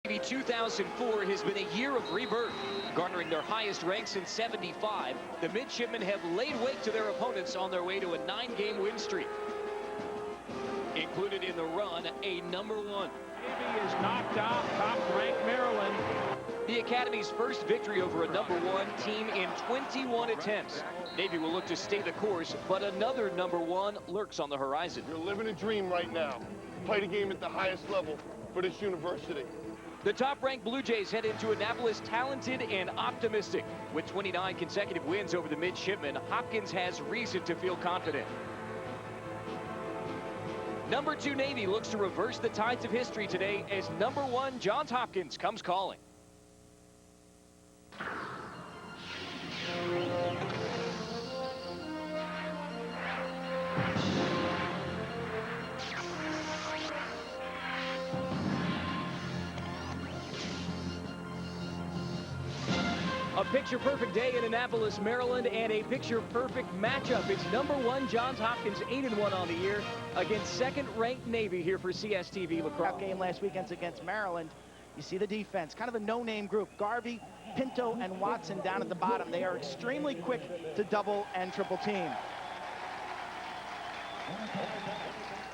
Navy 2004 has been a year of rebirth, garnering their highest rank since '75. The midshipmen have laid wait to their opponents on their way to a 9-game win streak. Included in the run, a #1. Navy is knocked out top-ranked Maryland. The Academy's first victory over a #1 team in 21 attempts. Navy will look to stay the course, but another #1 lurks on the horizon. You're living a dream right now. Play the game at the highest level for this university. The top-ranked Blue Jays head into Annapolis talented and optimistic. With 29 consecutive wins over the midshipmen, Hopkins has reason to feel confident. #2 Navy looks to reverse the tides of history today as #1 Johns Hopkins comes calling. A picture-perfect day in Annapolis, Maryland, and a picture-perfect matchup. It's #1 Johns Hopkins, 8-1 on the year, against second-ranked Navy here for CSTV Lacrosse. Game last weekend against Maryland. You see the defense, kind of a no-name group. Garvey, Pinto, and Watson down at the bottom. They are extremely quick to double and triple team.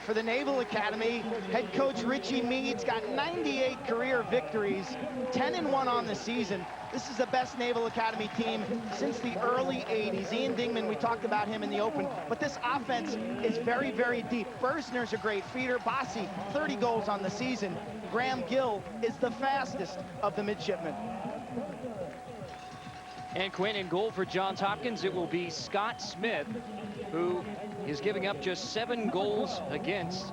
For the Naval Academy, head coach Richie Meade's got 98 career victories, 10-1 on the season. This is the best Naval Academy team since the early 80s. Ian Dingman, we talked about him in the open, but this offense is very, very deep. Bursner's a great feeder. Bossi, 30 goals on the season. Graham Gill is the fastest of the midshipmen. And Quinn, in goal for Johns Hopkins, it will be Scott Smith, who is giving up just 7 goals against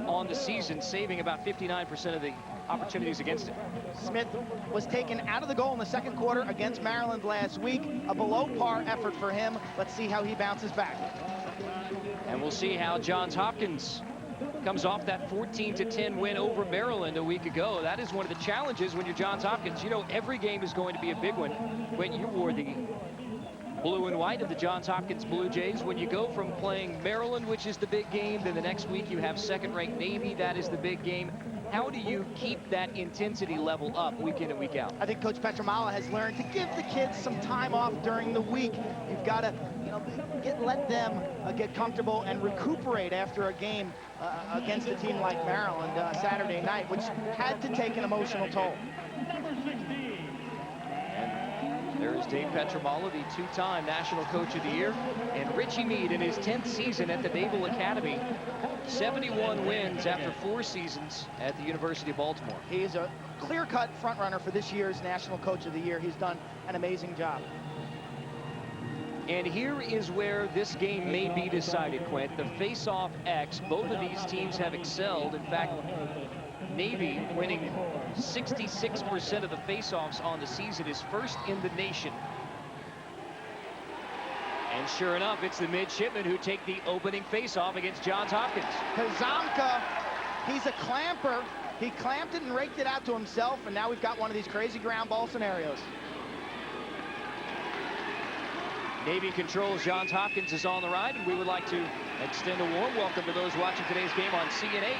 on the season, saving about 59% of the opportunities against him. Smith was taken out of the goal in the second quarter against Maryland last week. A below-par effort for him. Let's see how he bounces back. And we'll see how Johns Hopkins comes off that 14-10 win over Maryland a week ago. That is one of the challenges when you're Johns Hopkins. You know, every game is going to be a big one. When you wore the blue and white of the Johns Hopkins Blue Jays, when you go from playing Maryland, which is the big game, then the next week you have second-ranked Navy, that is the big game. How do you keep that intensity level up week in and week out? I think Coach Petramala has learned to give the kids some time off during the week. You've got to, let them get comfortable and recuperate after a game against a team like Maryland Saturday night, which had to take an emotional toll. There is Dave Petramala, the 2-time National Coach of the Year, and Richie Meade in his 10th season at the Naval Academy. 71 wins after 4 seasons at the University of Baltimore. He is a clear-cut front-runner for this year's National Coach of the Year. He's done an amazing job. And here is where this game may be decided, Quint. The face-off X, both of these teams have excelled. In fact, Navy winning 66% of the face-offs on the season is first in the nation. And sure enough, it's the midshipmen who take the opening face-off against Johns Hopkins. Kazamka, he's a clamper. He clamped it and raked it out to himself, and now we've got one of these crazy ground ball scenarios. Navy controls. Johns Hopkins is on the ride, and we would like to extend a warm welcome to those watching today's game on CN8.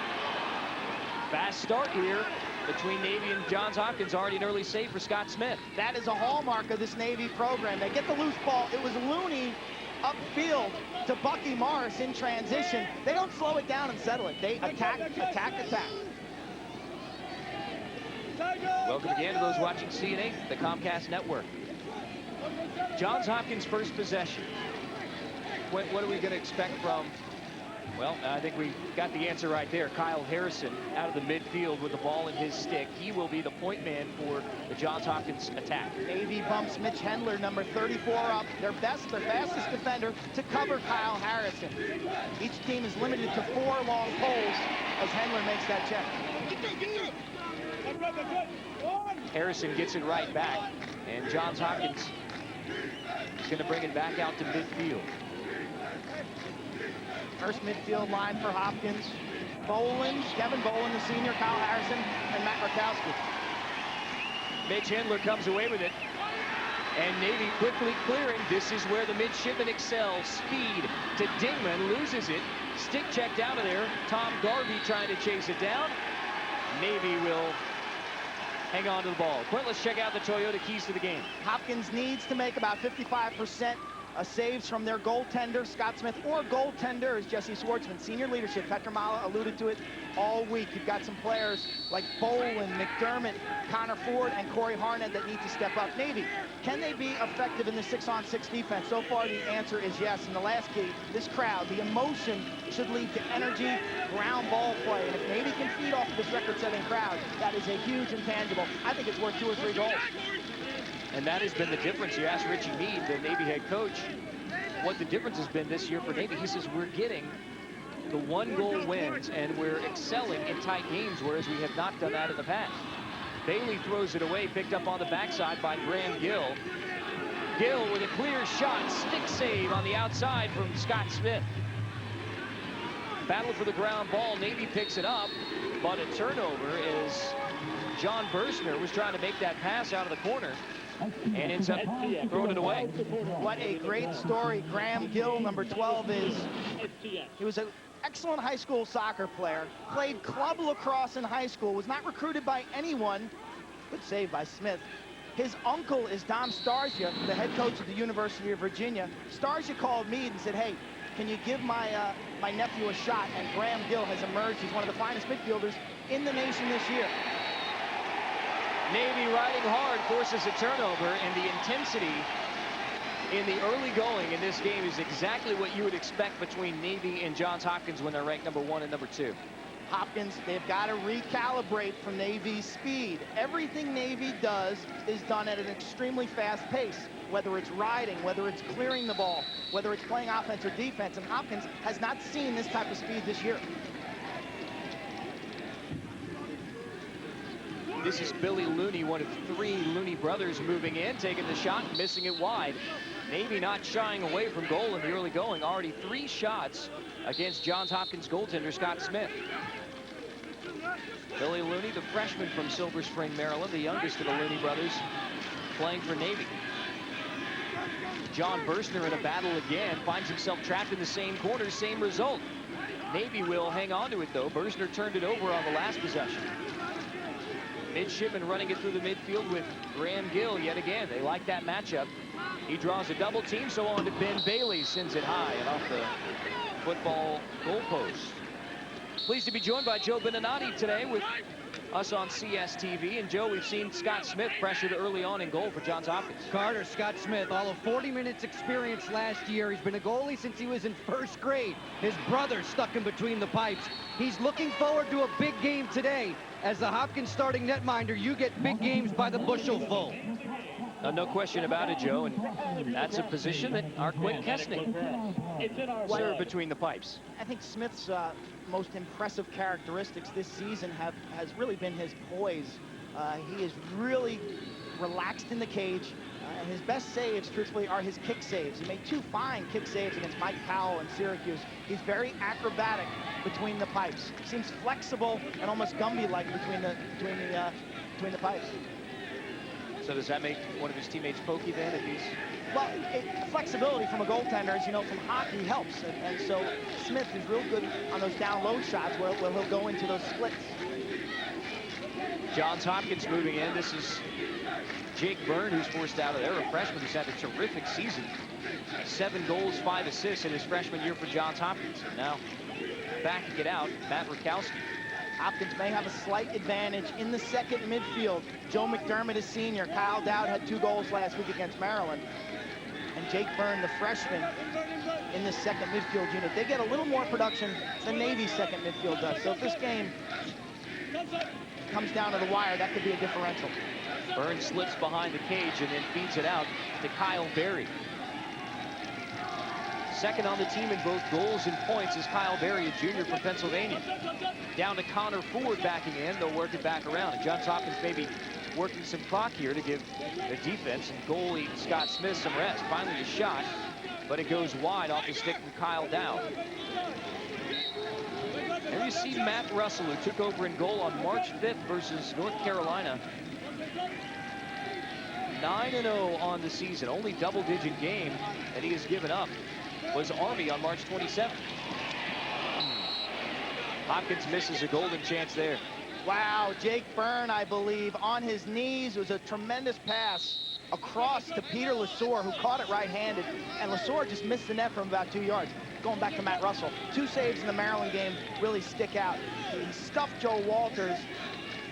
Fast start here between Navy and Johns Hopkins. Already an early save for Scott Smith. That is a hallmark of this Navy program. They get the loose ball. It was Looney upfield to Bucky Morris in transition. They don't slow it down and settle it. They attack, attack, attack. Welcome again to those watching CN8, the Comcast network. Johns Hopkins' first possession. What are we going to expect from? Well, I think we got the answer right there. Kyle Harrison out of the midfield with the ball in his stick. He will be the point man for the Johns Hopkins attack. Navy bumps Mitch Hendler, number 34, up. Their fastest defender to cover Kyle Harrison. Each team is limited to 4 long poles as Hendler makes that check. Harrison gets it right back, and Johns Hopkins is going to bring it back out to midfield. First midfield line for Hopkins. Boland, Kevin Boland, the senior, Kyle Harrison, and Matt Rakowski. Mitch Hendler comes away with it. And Navy quickly clearing. This is where the midshipman excels. Speed to Dingman, loses it. Stick checked out of there. Tom Garvey trying to chase it down. Navy will hang on to the ball. Clint, let's check out the Toyota keys to the game. Hopkins needs to make about 55% saves from their goaltender, Scott Smith, or goaltender is Jesse Schwartzman. Senior leadership, Petromala alluded to it all week. You've got some players like Bolin, McDermott, Connor Ford, and Corey Harned that need to step up. Navy, can they be effective in the 6-on-6 defense? So far, the answer is yes. And the last key, this crowd, the emotion should lead to energy, ground ball play. And if Navy can feed off of this record-setting crowd, that is a huge intangible. I think it's worth 2 or 3 goals. And that has been the difference. You asked Richie Meade, the Navy head coach, what the difference has been this year for Navy. He says we're getting the 1-goal wins and we're excelling in tight games, whereas we have not done that in the past. Bailey throws it away, picked up on the backside by Graham Gill. Gill with a clear shot, stick save on the outside from Scott Smith. Battle for the ground ball, Navy picks it up, but a turnover as John Berstner was trying to make that pass out of the corner and ends up throwing it away. What a great story Graham Gill, number 12, is. He was an excellent high school soccer player, played club lacrosse in high school, was not recruited by anyone, but saved by Smith. His uncle is Dom Starsia, the head coach of the University of Virginia. Starsia called me and said, hey, can you give my nephew a shot? And Graham Gill has emerged. He's one of the finest midfielders in the nation this year. Navy riding hard forces a turnover, and the intensity in the early going in this game is exactly what you would expect between Navy and Johns Hopkins when they're ranked number 1 and number 2. Hopkins, they've got to recalibrate for Navy's speed. Everything Navy does is done at an extremely fast pace, whether it's riding, whether it's clearing the ball, whether it's playing offense or defense, and Hopkins has not seen this type of speed this year. This is Billy Looney, one of 3 Looney brothers moving in, taking the shot, missing it wide. Navy not shying away from goal in the early going. Already 3 shots against Johns Hopkins goaltender Scott Smith. Billy Looney, the freshman from Silver Spring, Maryland, the youngest of the Looney brothers, playing for Navy. John Berstner in a battle again, finds himself trapped in the same corner, same result. Navy will hang on to it, though. Berstner turned it over on the last possession. Midshipman running it through the midfield with Graham Gill yet again. They like that matchup. He draws a double team, so on to Ben Bailey, sends it high and off the football goalpost. Pleased to be joined by Joe Beninati today with us on CSTV. And Joe, we've seen Scott Smith pressured early on in goal for Johns Hopkins. Carter, Scott Smith, all of 40 minutes experience last year. He's been a goalie since he was in 1st grade. His brother stuck in between the pipes. He's looking forward to a big game today. As the Hopkins starting netminder, you get big games by the bushel full. No question about it, Joe, and that's a position that our Quinn Kessnick served between the pipes. I think Smith's most impressive characteristics this season has really been his poise. He is really relaxed in the cage, and his best saves, truthfully, are his kick saves. He made 2 fine kick saves against Mike Powell in Syracuse. He's very acrobatic between the pipes. Seems flexible and almost Gumby-like between the pipes. So does that make one of his teammates pokey then? If he's... Well, flexibility from a goaltender, as you know, from hockey helps. And so Smith is real good on those down low shots where he'll go into those splits. Johns Hopkins moving in. This is Jake Byrne, who's forced out of there, a freshman who's had a terrific season. 7 goals, 5 assists in his freshman year for Johns Hopkins. And now backing it out, Matt Rakowski. Hopkins may have a slight advantage in the second midfield. Joe McDermott is senior. Kyle Dowd had 2 goals last week against Maryland. And Jake Byrne, the freshman, in the second midfield unit. They get a little more production than Navy's second midfield does. So if this game comes down to the wire, that could be a differential. Byrne slips behind the cage and then feeds it out to Kyle Berry. Second on the team in both goals and points is Kyle Berry, a junior from Pennsylvania. Down to Connor Ford backing in. They'll work it back around. And Johns Hopkins maybe working some clock here to give the defense and goalie Scott Smith some rest. Finally a shot, but it goes wide off the stick from Kyle Dowd. There you see Matt Russell, who took over in goal on March 5th versus North Carolina. 9-0 on the season. Only double-digit game that he has given up was Army on March 27th. Hopkins misses a golden chance there. Wow, Jake Byrne, I believe, on his knees. It was a tremendous pass across to Peter Lesor, who caught it right-handed, and Lesor just missed the net from about 2 yards. Going back to Matt Russell, 2 saves in the Maryland game really stick out. He stuffed Joe Walters,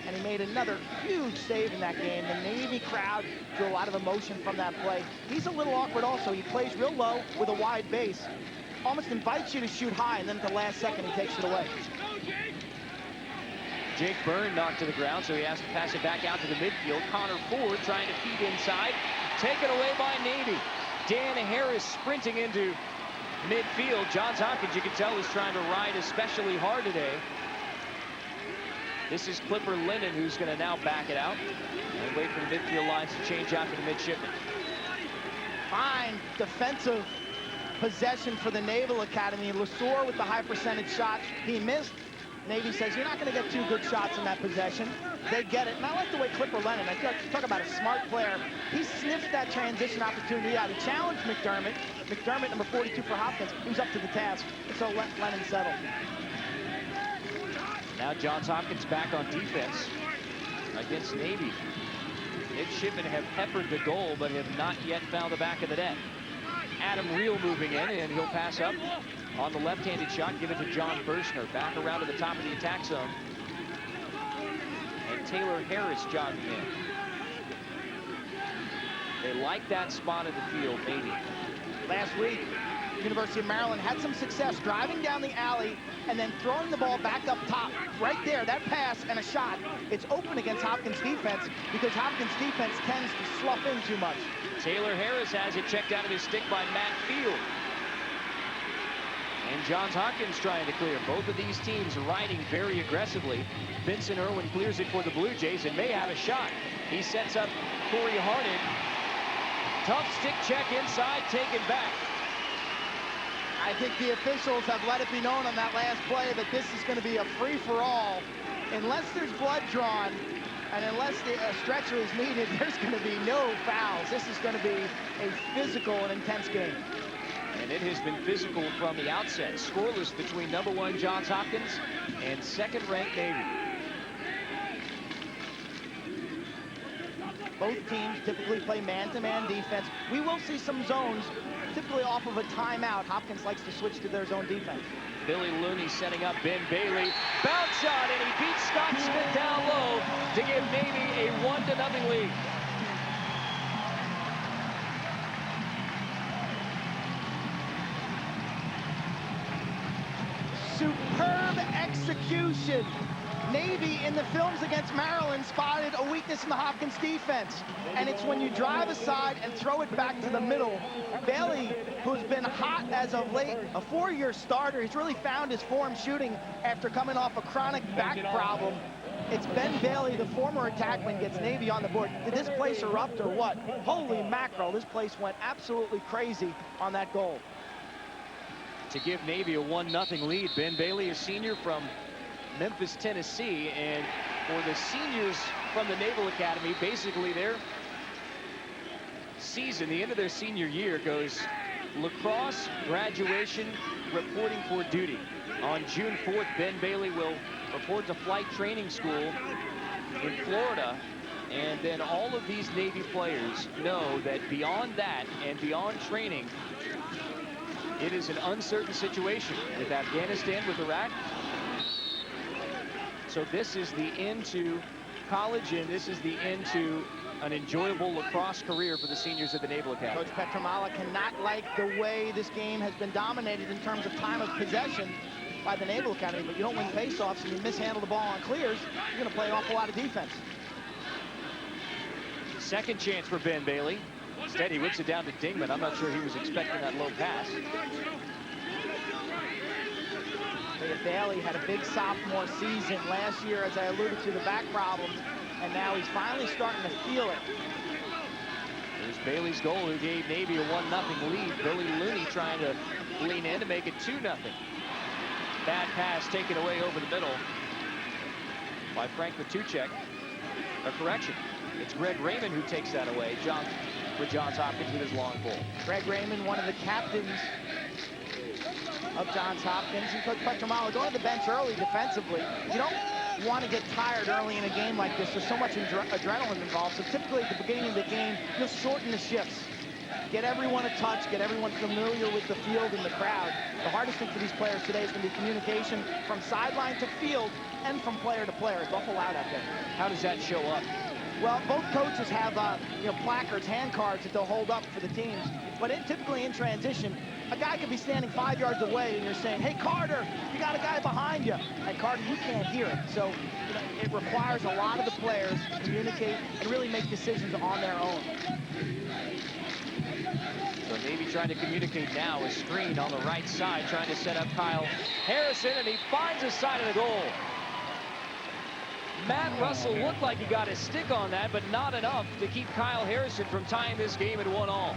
and he made another huge save in that game. The Navy crowd drew a lot of emotion from that play. He's a little awkward also. He plays real low with a wide base, almost invites you to shoot high, and then at the last second he takes it away. Jake Byrne knocked to the ground, so he has to pass it back out to the midfield. Connor Ford trying to feed inside, taken away by Navy. Dan Harris sprinting into midfield. Johns Hopkins, you can tell, is trying to ride especially hard today. This is Clipper Lennon, who's going to now back it out and wait for the midfield lines to change out to the midshipmen. Fine defensive possession for the Naval Academy. Lesor with the high percentage shots. He missed. Navy says, you're not going to get 2 good shots in that possession. They get it. And I like the way Clipper Lennon, I talk about a smart player. He sniffed that transition opportunity out. He challenged McDermott. McDermott, number 42 for Hopkins. He was up to the task. And so let Lennon settle. Now Johns Hopkins back on defense against Navy. Midshipmen have peppered the goal, but have not yet found the back of the net. Adam Reel moving in, and he'll pass up on the left-handed shot, give it to John Bershner. Back around to the top of the attack zone. And Taylor Harris jogging in. They like that spot of the field, Navy. Last week, University of Maryland had some success driving down the alley and then throwing the ball back up top. Right there, that pass and a shot. It's open against Hopkins defense because Hopkins defense tends to slough in too much. Taylor Harris has it checked out of his stick by Matt Field. And Johns Hopkins trying to clear. Both of these teams riding very aggressively. Vincent Irwin clears it for the Blue Jays and may have a shot. He sets up Corey Harden. Tough stick check inside, taken back. I think the officials have let it be known on that last play that this is going to be a free-for-all. Unless there's blood drawn and unless a stretcher is needed, there's going to be no fouls. This is going to be a physical and intense game. And it has been physical from the outset. Scoreless between #1 Johns Hopkins and second-ranked Navy. Both teams typically play man-to-man defense. We will see some zones, typically off of a timeout. Hopkins likes to switch to their zone defense. Billy Looney setting up Ben Bailey. Bounce shot, and he beats Scott Smith down low to give Navy a 1-0 lead. Superb execution. Navy in the films against Maryland spotted a weakness in the Hopkins defense. And it's when you drive aside and throw it back to the middle. Bailey, who's been hot as of late, a 4-year starter, he's really found his form shooting after coming off a chronic back problem. It's Ben Bailey, the former attackman, gets Navy on the board. Did this place erupt or what? Holy mackerel, this place went absolutely crazy on that goal. To give Navy a 1-0 lead, Ben Bailey, a senior from Memphis, Tennessee, and for the seniors from the Naval Academy, basically their season, the end of their senior year, goes lacrosse, graduation, reporting for duty. On June 4th, Ben Bailey will report to flight training school in Florida, and then all of these Navy players know that beyond that and beyond training, it is an uncertain situation with Afghanistan, with Iraq. So this is the end to college, and this is the end to an enjoyable lacrosse career for the seniors of the Naval Academy. Coach Petramala cannot like the way this game has been dominated in terms of time of possession by the Naval Academy, but you don't win faceoffs and you mishandle the ball on clears, you're going to play an awful lot of defense. Second chance for Ben Bailey. Instead, he whips it down to Dingman. I'm not sure he was expecting that low pass. Bailey had a big sophomore season last year, as I alluded to, the back problems, and now he's finally starting to feel it. There's Bailey's goal, who gave Navy a 1-0 lead. Billy Looney trying to lean in to make it 2-0. Bad pass taken away over the middle by Frank Matuchek. A correction. It's Greg Raymond who takes that away. For Johns Hopkins with his long ball. Greg Raymond, one of the captains of Johns Hopkins, and Coach Petramala going to the bench early defensively. You want to get tired early in a game like this. There's so much adrenaline involved. So typically at the beginning of the game, you'll shorten the shifts. Get everyone a touch, get everyone familiar with the field and the crowd. The hardest thing for these players today is going to be communication from sideline to field and from player to player. It's awful loud out there. How does that show up? Well, both coaches have placards, hand cards that they'll hold up for the teams. But typically in transition, a guy could be standing 5 yards away and you're saying, hey, Carter, you got a guy behind you. And Carter, you can't hear it. So it requires a lot of the players to communicate and really make decisions on their own. So maybe trying to communicate now. A screen on the right side, trying to set up Kyle Harrison, and he finds his side of the goal. Matt Russell looked like he got his stick on that, but not enough to keep Kyle Harrison from tying this game at 1-1.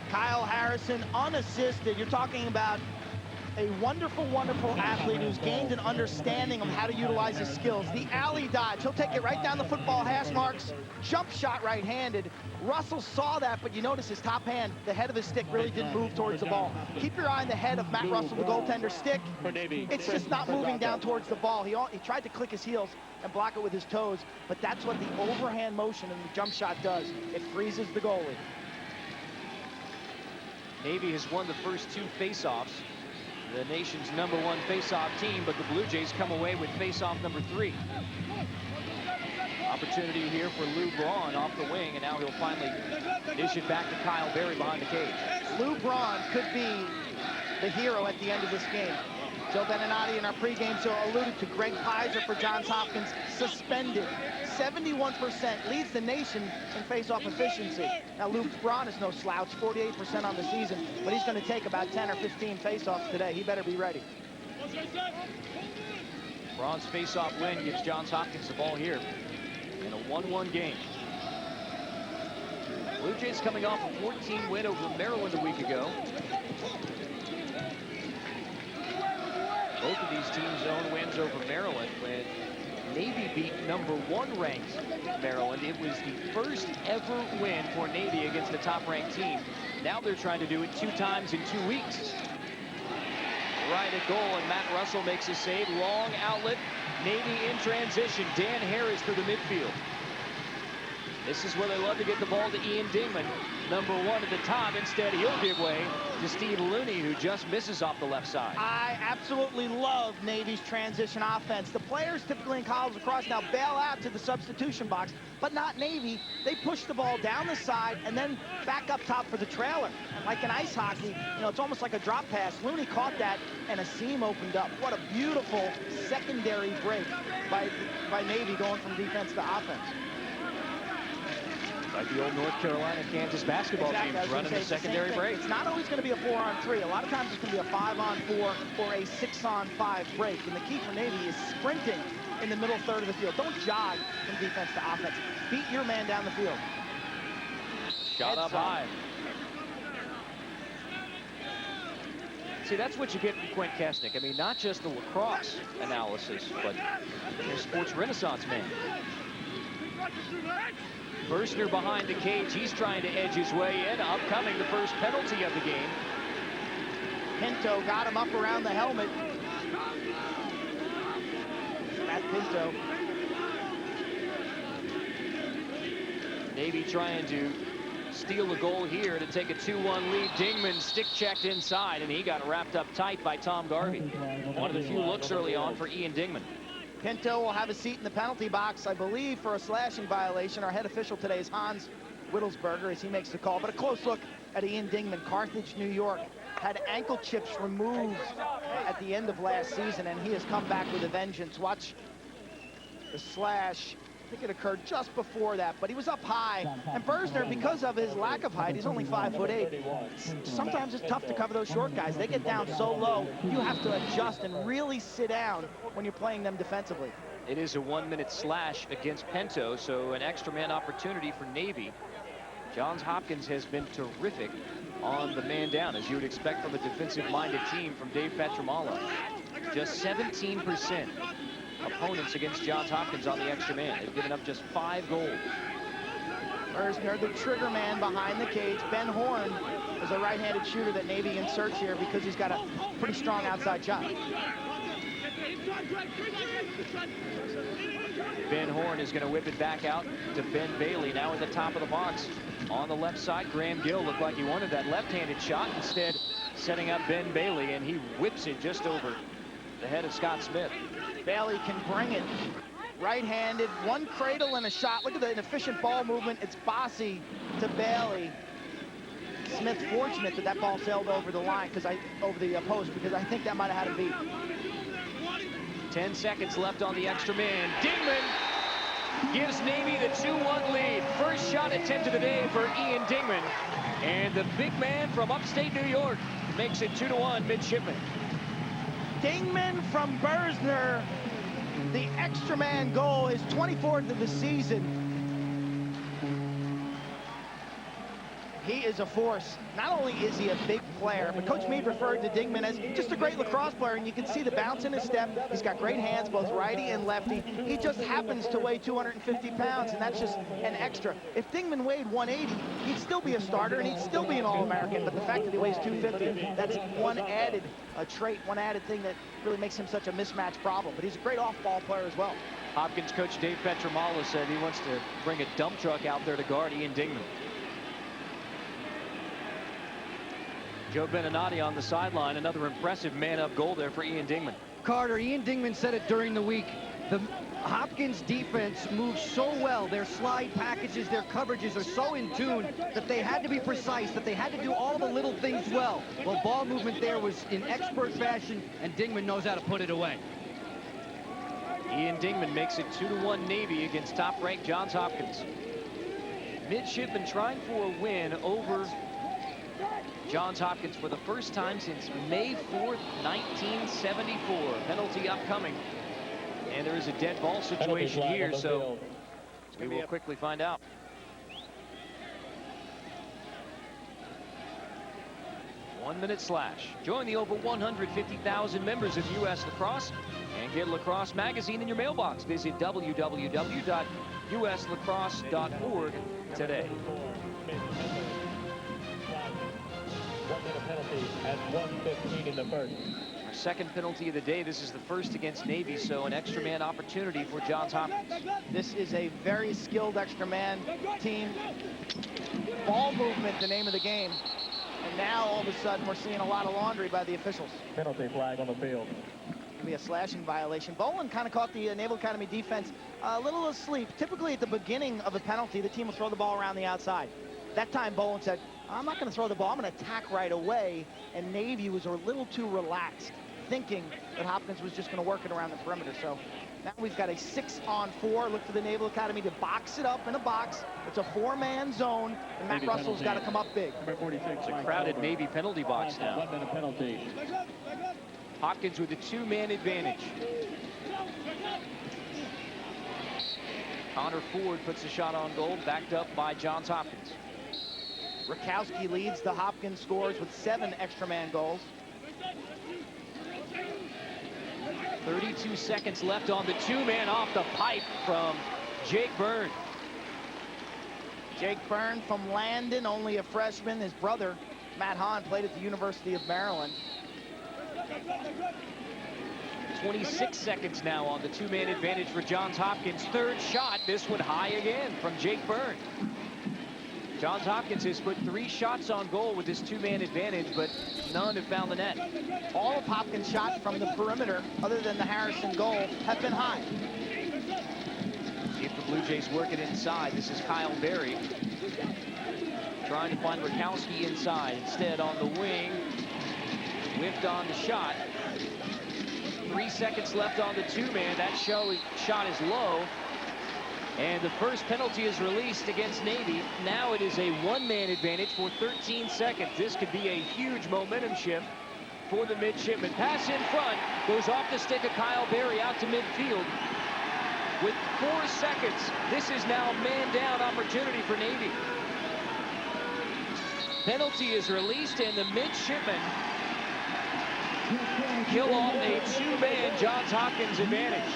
Kyle Harrison unassisted. You're talking about a wonderful, wonderful athlete who's gained an understanding of how to utilize his skills. The alley dodge, he'll take it right down the football hash marks, jump shot right-handed. Russell saw that, but you notice his top hand, the head of his stick really didn't move towards the ball. Keep your eye on the head of Matt Russell, the goaltender stick. It's just not moving down towards the ball. He tried to click his heels and block it with his toes, but that's what the overhand motion in the jump shot does. It freezes the goalie. Navy has won the first 2 faceoffs. The nation's #1 faceoff team, but the Blue Jays come away with faceoff number 3. Opportunity here for Lou Braun off the wing, and now he'll finally dish it back to Kyle Berry behind the cage. Lou Braun could be the hero at the end of this game. Joe Beninati in our pregame show alluded to Greg Pizer for Johns Hopkins suspended. 71% leads the nation in faceoff efficiency. Now Lou Braun is no slouch, 48% on the season, but he's going to take about 10 or 15 faceoffs today. He better be ready. Braun's faceoff win gives Johns Hopkins the ball here in a 1-1 game. Blue Jays coming off a 14 win over Maryland a week ago. Both of these teams' own wins over Maryland when Navy beat #1 ranked Maryland. It was the first ever win for Navy against a top-ranked team. Now they're trying to do it 2 times in 2 weeks. Right at goal, and Matt Russell makes a save. Long outlet. Navy in transition. Dan Harris through the midfield. This is where they love to get the ball to Ian Dingman, #1 at the top. Instead, he'll give way to Steve Looney, who just misses off the left side. I absolutely love Navy's transition offense. The players typically in college lacrosse now bail out to the substitution box, but not Navy. They push the ball down the side and then back up top for the trailer. And like in ice hockey, it's almost like a drop pass. Looney caught that, and a seam opened up. What a beautiful secondary break by Navy going from defense to offense. Like the old North Carolina-Kansas basketball teams running the secondary break. It's not always going to be a 4-on-3. A lot of times it's going to be a 5-on-4 or a 6-on-5 break. And the key for Navy is sprinting in the middle third of the field. Don't jog from defense to offense. Beat your man down the field. Shot up high. See, that's what you get from Quint Kesnick. I mean, not just the lacrosse analysis, but their sports renaissance man. Berstner behind the cage. He's trying to edge his way in. Upcoming the first penalty of the game. Pinto got him up around the helmet. Matt Pinto. Navy trying to steal a goal here to take a 2-1 lead. Dingman stick checked inside, and he got wrapped up tight by Tom Garvey. One of the few looks early on for Ian Dingman. Pinto will have a seat in the penalty box, I believe, for a slashing violation. Our head official today is Hans Wittelsberger as he makes the call. But a close look at Ian Dingman, Carthage, New York. Had ankle chips removed at the end of last season, and he has come back with a vengeance. Watch the slash. I think it occurred just before that, but he was up high. And Berstner, because of his lack of height, he's only 5'8". Sometimes it's tough to cover those short guys. They get down so low, you have to adjust and really sit down when you're playing them defensively. It is a 1-minute slash against Pinto, so an extra man opportunity for Navy. Johns Hopkins has been terrific on the man down, as you would expect from a defensive-minded team from Dave Petramala. Just 17% opponents against Johns Hopkins on the extra man. They've given up just 5 goals. Berstner, the trigger man behind the cage. Ben Horn is a right-handed shooter that Navy inserts here because he's got a pretty strong outside shot. Ben Horn is going to whip it back out to Ben Bailey, now in the top of the box. On the left side, Graham Gill looked like he wanted that left-handed shot. Instead, setting up Ben Bailey, and he whips it just over the head of Scott Smith. Bailey can bring it. Right-handed, one cradle and a shot. Look at the efficient ball movement. It's Bossy to Bailey. Smith fortunate that ball sailed over the line, over the post, because I think that might have had a beat. 10 seconds left on the extra man. Dingman gives Navy the 2-1 lead. First shot attempt of the day for Ian Dingman. And the big man from upstate New York makes it 2-1 midshipman. Dingman from Bersner, the extra man goal, his 24th of the season. He is a force. Not only is he a big player, but Coach Meade referred to Dingman as just a great lacrosse player, and you can see the bounce in his step. He's got great hands, both righty and lefty. He just happens to weigh 250 pounds, and that's just an extra. If Dingman weighed 180, he'd still be a starter, and he'd still be an All-American, but the fact that he weighs 250, that's one added trait, one added thing that really makes him such a mismatch problem. But he's a great off-ball player as well. Hopkins coach Dave Petramala said he wants to bring a dump truck out there to guard Ian Dingman. Joe Beninati on the sideline, another impressive man-up goal there for Ian Dingman. Carter, Ian Dingman said it during the week. The Hopkins defense moves so well. Their slide packages, their coverages are so in tune that they had to be precise, that they had to do all the little things well. Well, ball movement there was in expert fashion, and Dingman knows how to put it away. Ian Dingman makes it 2-1 Navy against top-ranked Johns Hopkins. Midshipmen trying for a win over Johns Hopkins for the first time since May 4th, 1974. Penalty upcoming. And there is a dead ball situation here, so we will quickly find out. One-minute slash. Join the over 150,000 members of U.S. Lacrosse and get Lacrosse Magazine in your mailbox. Visit www.uslacrosse.org today. 1-minute penalty at 1:15 in the first. Our second penalty of the day. This is the first against Navy, so an extra man opportunity for Johns Hopkins. This is a very skilled extra man team. Ball movement, the name of the game. And now all of a sudden we're seeing a lot of laundry by the officials. Penalty flag on the field. It'll be a slashing violation. Boland kind of caught the Naval Academy defense a little asleep. Typically at the beginning of a penalty, the team will throw the ball around the outside. That time Boland said, I'm not going to throw the ball, I'm going to attack right away. And Navy was a little too relaxed, thinking that Hopkins was just going to work it around the perimeter. So now we've got a 6-on-4. Look for the Naval Academy to box it up in a box. It's a 4-man zone, and Matt Russell's got to come up big. It's a crowded Navy penalty box now. 1-minute penalty. Hopkins with a 2-man advantage. Connor Ford puts a shot on goal, backed up by Johns Hopkins. Rakowski leads the Hopkins scores with 7 extra man goals. 32 seconds left on the 2-man off the pipe from Jake Byrne. Jake Byrne from Landon, only a freshman. His brother, Matt Hahn, played at the University of Maryland. 26 seconds now on the 2-man advantage for Johns Hopkins. Third shot, this one high again from Jake Byrne. Johns Hopkins has put 3 shots on goal with this 2-man advantage, but none have found the net. All of Hopkins' shots from the perimeter, other than the Harrison goal, have been high. See if the Blue Jays work it inside. This is Kyle Berry trying to find Rakowski inside. Instead on the wing, whiffed on the shot. 3 seconds left on the 2-man. That shot is low. And the first penalty is released against Navy. Now it is a 1-man advantage for 13 seconds. This could be a huge momentum shift for the midshipmen. Pass in front, goes off the stick of Kyle Berry out to midfield. With 4 seconds, this is now man-down opportunity for Navy. Penalty is released, and the midshipmen kill off a 2-man Johns Hopkins advantage.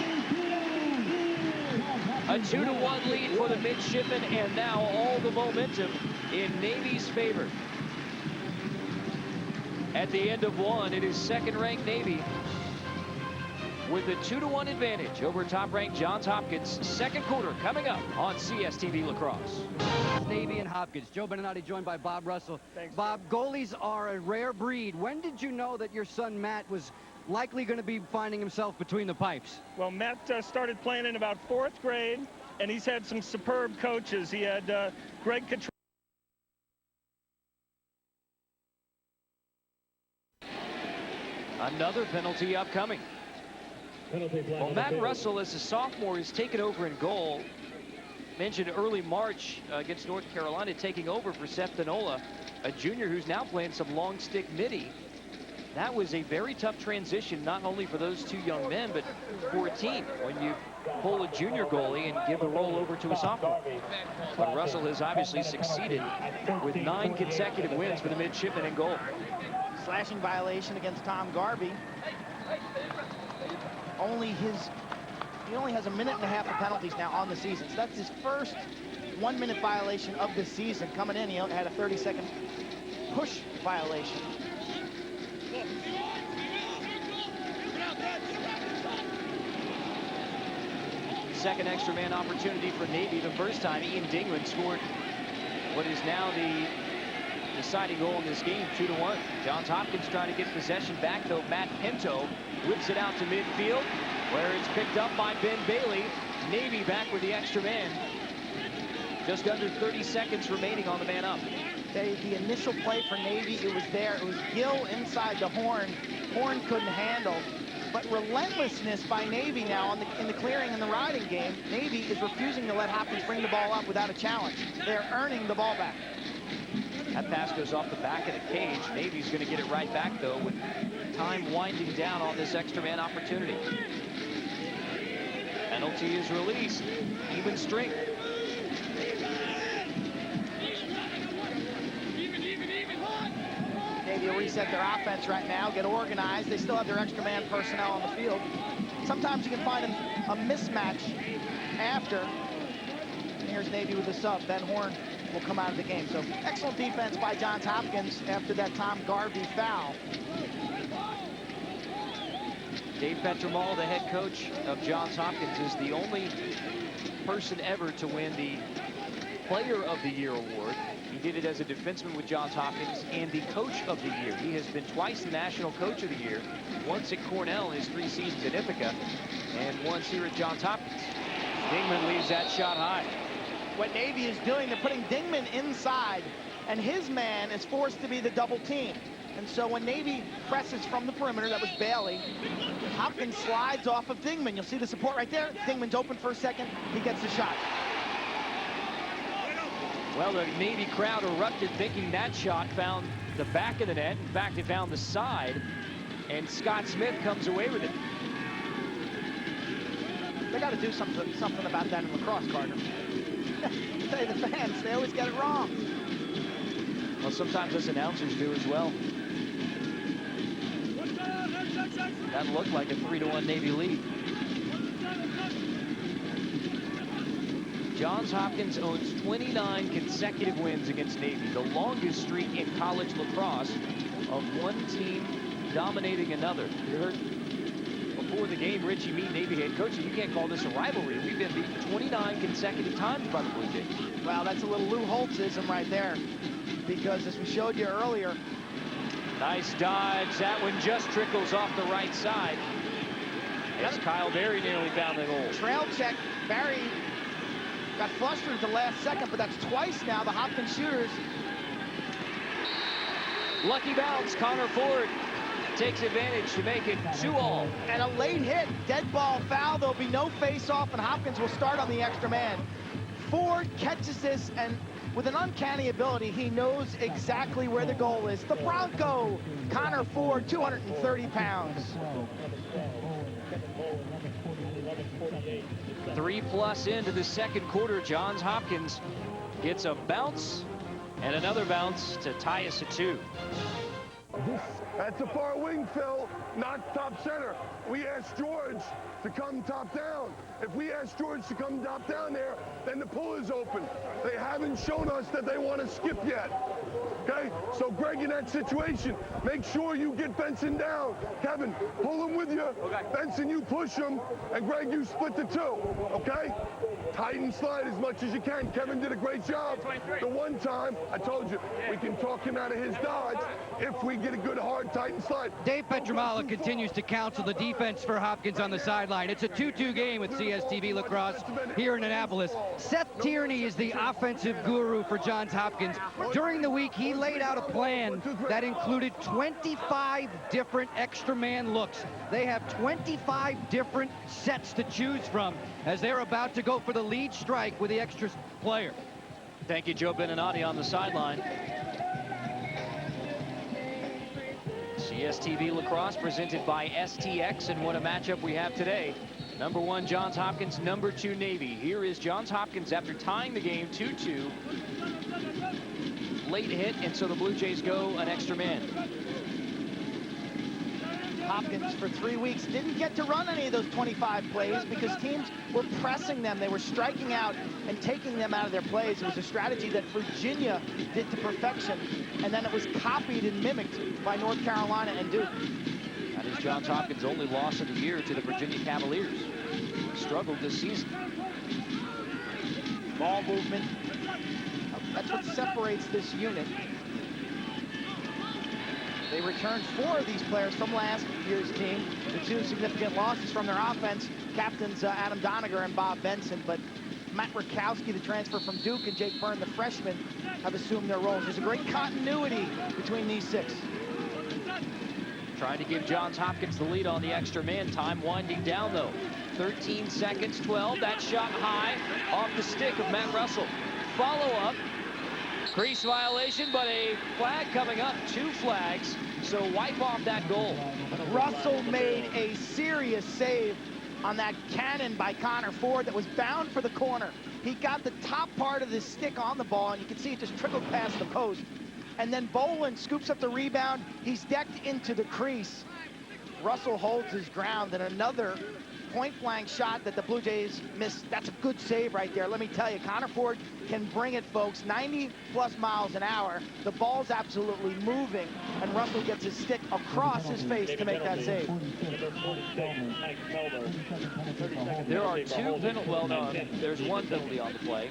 A 2-1 lead for the midshipmen, and now all the momentum in Navy's favor. At the end of 1, it is second-ranked Navy with a 2-1 advantage over top-ranked Johns Hopkins. Second quarter coming up on CSTV Lacrosse. Navy and Hopkins. Joe Beninati joined by Bob Russell. Thanks. Bob, goalies are a rare breed. When did you know that your son Matt was likely going to be finding himself between the pipes? Well, Matt started playing in about 4th grade, and he's had some superb coaches. He had Greg Cottrell. Another penalty upcoming. Well, Matt Russell, as a sophomore, has taken over in goal. Mentioned early March against North Carolina, taking over for Seth Danola, a junior who's now playing some long stick midi. That was a very tough transition, not only for those two young men, but for a team when you pull a junior goalie and give the role over to a sophomore. But Russell has obviously succeeded with 9 consecutive wins for the midshipmen in goal. Slashing violation against Tom Garvey. He only has 1.5 minutes of penalties now on the season. So that's his first 1-minute violation of the season. Coming in, he had a 30-second push violation. Second extra man opportunity for Navy. The first time Ian Dingman scored what is now the deciding goal in this game, 2-1. Johns Hopkins trying to get possession back, though. Matt Pinto whips it out to midfield, where it's picked up by Ben Bailey. Navy back with the extra man. Just under 30 seconds remaining on the man up. The initial play for Navy, it was there. It was Gill inside the Horn. Horn couldn't handle. But relentlessness by Navy now in the clearing and the riding game. Navy is refusing to let Hopkins bring the ball up without a challenge. They're earning the ball back. That pass goes off the back of the cage. Navy's going to get it right back, though, with time winding down on this extra man opportunity. Penalty is released. Even strength. Navy will reset their offense right now, get organized. They still have their extra man personnel on the field. Sometimes you can find a mismatch after. And here's Navy with the sub. Ben Horn will come out of the game. So excellent defense by Johns Hopkins after that Tom Garvey foul. Dave Petromal, the head coach of Johns Hopkins, is the only person ever to win the Player of the Year award. He did it as a defenseman with Johns Hopkins and the Coach of the Year. He has been twice the National Coach of the Year, once at Cornell in his 3 seasons at Ithaca, and once here at Johns Hopkins. Dingman leaves that shot high. What Navy is doing, they're putting Dingman inside, and his man is forced to be the double team. And so when Navy presses from the perimeter, that was Bailey, Hopkins slides off of Dingman. You'll see the support right there. Dingman's open for a second. He gets the shot. Well, the Navy crowd erupted thinking that shot found the back of the net. In fact, it found the side, and Scott Smith comes away with it. They got to do something about that in lacrosse, Carter. I tell you, the fans, they always get it wrong. Well, sometimes us announcers do as well. That looked like a 3-1 Navy lead. Johns Hopkins owns 29 consecutive wins against Navy, the longest streak in college lacrosse of one team dominating another. You heard before the game, Richie Meade, Navy head coach, you can't call this a rivalry. We've been beaten 29 consecutive times by the Blue Jays. Well, that's a little Lou Holtzism right there, because as we showed you earlier. Nice dodge. That one just trickles off the right side. As Kyle Berry nearly found the goal. Trail check. Berry got flustered at the last second, but that's twice now the Hopkins shooters. Lucky bounce. Connor Ford takes advantage to make it 2-all. And a late hit. Dead ball foul. There'll be no face-off, and Hopkins will start on the extra man. Ford catches this, and with an uncanny ability, he knows exactly where the goal is. The Bronco, Connor Ford, 230 pounds. 3+ into the second quarter. Johns Hopkins gets a bounce and another bounce to tie us at 2. That's a far wing, Phil, not top center. We asked George to come top down. If we ask George to come top down there, then the pull is open. They haven't shown us that they want to skip yet. Okay? So Greg, in that situation, make sure you get Benson down. Kevin, pull him with you. Okay. Benson, you push him. And Greg, you split the two. Okay? Tighten slide as much as you can. Kevin did a great job. The one time, I told you, we can talk him out of his dodge if we get a good, hard, tighten slide. Dave Petramala continues to counsel the defense for Hopkins on the sideline. It's a 2-2 game with CSTV Lacrosse here in Annapolis. Seth Tierney is the offensive guru for Johns Hopkins. During the week, he laid out a plan that included 25 different extra man looks. They have 25 different sets to choose from as they're about to go for the lead strike with the extra player. Thank you, Joe Beninati on the sideline. CSTV Lacrosse presented by STX, and what a matchup we have today. Number 1 Johns Hopkins, number 2 Navy. Here is Johns Hopkins after tying the game 2-2. Late hit, and so the Blue Jays go an extra man. Hopkins for 3 weeks didn't get to run any of those 25 plays because teams were pressing them. They were striking out and taking them out of their plays. It was a strategy that Virginia did to perfection, and then it was copied and mimicked by North Carolina and Duke. That is Johns Hopkins' only loss of the year to the Virginia Cavaliers. Struggled this season. Ball movement. That's what separates this unit. They returned 4 of these players from last year's team. The 2 significant losses from their offense, captains Adam Doniger and Bob Benson, but Matt Rakowski, the transfer from Duke, and Jake Byrne, the freshman, have assumed their roles. There's a great continuity between these 6. Trying to give Johns Hopkins the lead on the extra man time, winding down though. 13 seconds, 12, that shot high off the stick of Matt Russell. Follow up, crease violation, but a flag coming up, 2 flags, so wipe off that goal. Russell made a serious save on that cannon by Connor Ford that was bound for the corner. He got the top part of the stick on the ball, and you can see it just trickled past the post. And then Boland scoops up the rebound. He's decked into the crease. Russell holds his ground, and another point-blank shot that the Blue Jays missed. That's a good save right there. Let me tell you, Connor Ford can bring it, folks. 90+ miles an hour. The ball's absolutely moving, and Russell gets his stick across his face to make that save. There are 2 penalties. Well, no, there's 1 penalty on the play.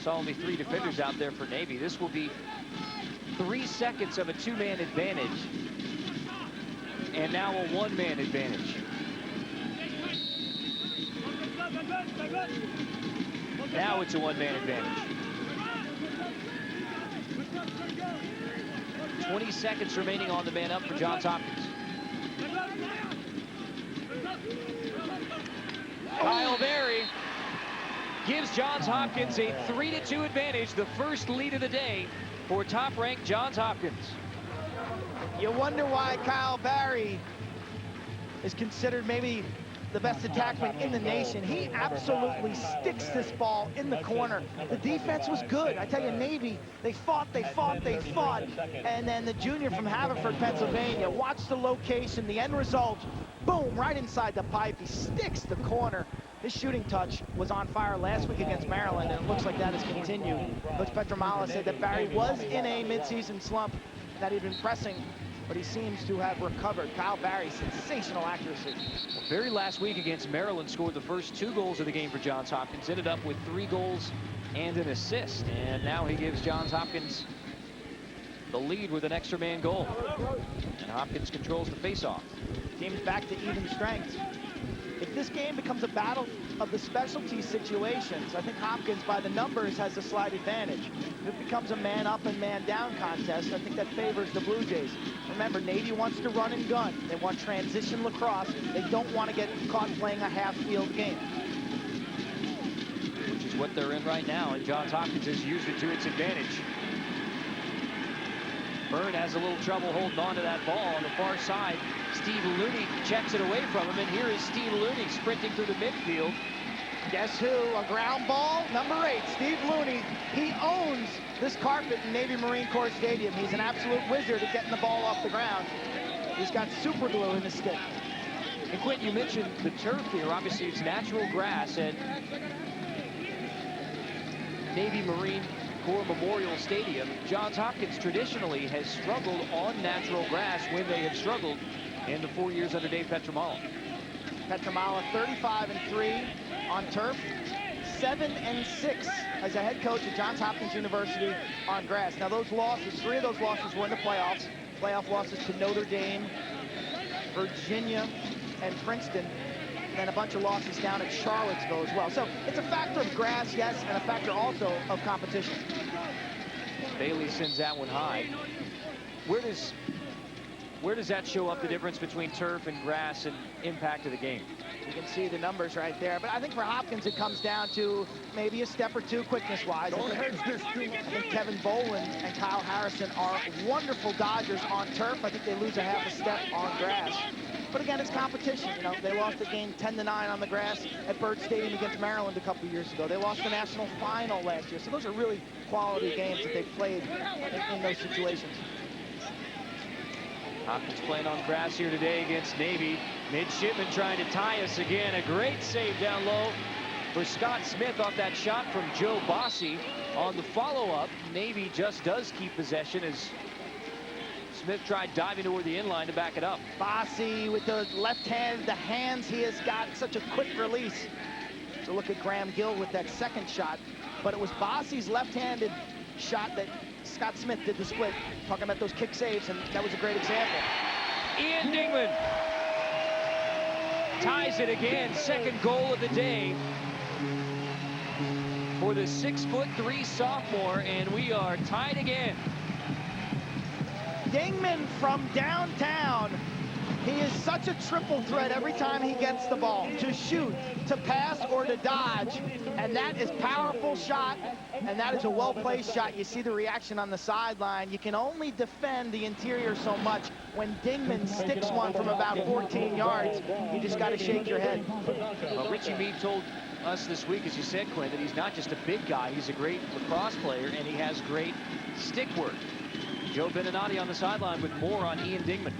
Saw only 3 defenders out there for Navy. This will be 3 seconds of a 2-man advantage, and now a 1-man advantage. Now it's a 1-man advantage. 20 seconds remaining on the man up for Johns Hopkins. Kyle Berry gives Johns Hopkins a 3-2 advantage, the first lead of the day for top-ranked Johns Hopkins. You wonder why Kyle Berry is considered maybe the best attackman in the nation. He absolutely sticks this ball in the corner. The defense was good. I tell you, Navy, they fought, and then the junior from Haverford, Pennsylvania, watch the location, the end result, boom, right inside the pipe. He sticks the corner. His shooting touch was on fire last week against Maryland, and it looks like that has continued. Coach Petramala said that Berry was in a midseason slump, that he'd been pressing, but he seems to have recovered. Kyle Berry, sensational accuracy. Well, Berry last week against Maryland scored the first 2 goals of the game for Johns Hopkins, ended up with 3 goals and an assist, and now he gives Johns Hopkins the lead with an extra man goal. And Hopkins controls the faceoff. Team's back to even strength. If this game becomes a battle of the specialty situations, I think Hopkins, by the numbers, has a slight advantage. If it becomes a man-up and man-down contest, I think that favors the Blue Jays. Remember, Navy wants to run and gun. They want transition lacrosse. They don't want to get caught playing a half-field game. Which is what they're in right now, and Johns Hopkins has used it to its advantage. Byrne has a little trouble holding on to that ball on the far side. Steve Looney checks it away from him, and here is Steve Looney sprinting through the midfield. Guess who? A ground ball, number 8, Steve Looney. He owns the this carpet in Navy Marine Corps Stadium. He's an absolute wizard at getting the ball off the ground. He's got super glue in his stick. And Quentin, you mentioned the turf here. Obviously, it's natural grass, and Navy Marine Corps Memorial Stadium, Johns Hopkins traditionally has struggled on natural grass when they have struggled in the 4 years under Dave Petramala. Petramala 35-3 on turf, 7-6 as a head coach at Johns Hopkins University on grass. Now those losses, 3 of those losses were in the playoffs. Playoff losses to Notre Dame, Virginia, and Princeton. And then a bunch of losses down at Charlottesville as well. So it's a factor of grass, yes, and a factor also of competition. Bailey sends that one high. Where does that show up the difference between turf and grass and impact of the game? You can see the numbers right there. But I think for Hopkins, it comes down to maybe a step or two quickness-wise. Don't hedge this too much. I think Kevin Boland and Kyle Harrison are wonderful dodgers on turf. I think they lose a half a step on grass. But again, it's competition. You know, they lost the game 10-9 on the grass at Byrd Stadium against Maryland a couple years ago. They lost the national final last year. So those are really quality games that they've played in those situations. Hopkins playing on grass here today against Navy. Midshipman trying to tie us again. A great save down low for Scott Smith off that shot from Joe Bossi. On the follow-up, Navy just does keep possession as Smith tried diving toward the inline to back it up. Bossi with the left hand, the hands, he has got such a quick release. So look at Graham Gill with that second shot. But it was Bossi's left-handed shot that Scott Smith did the split, talking about those kick saves, and that was a great example. Ian Dingman ties it again, second goal of the day for the 6'3" sophomore, and we are tied again. Dingman from downtown. He is such a triple threat every time he gets the ball, to shoot, to pass, or to dodge. And that is powerful shot, and that is a well-placed shot. You see the reaction on the sideline. You can only defend the interior so much. When Dingman sticks one from about 14 yards, you just got to shake your head. Well, Richie Meade told us this week, as you said, Quinn, that he's not just a big guy. He's a great lacrosse player, and he has great stick work. Joe Beninati on the sideline with more on Ian Dingman.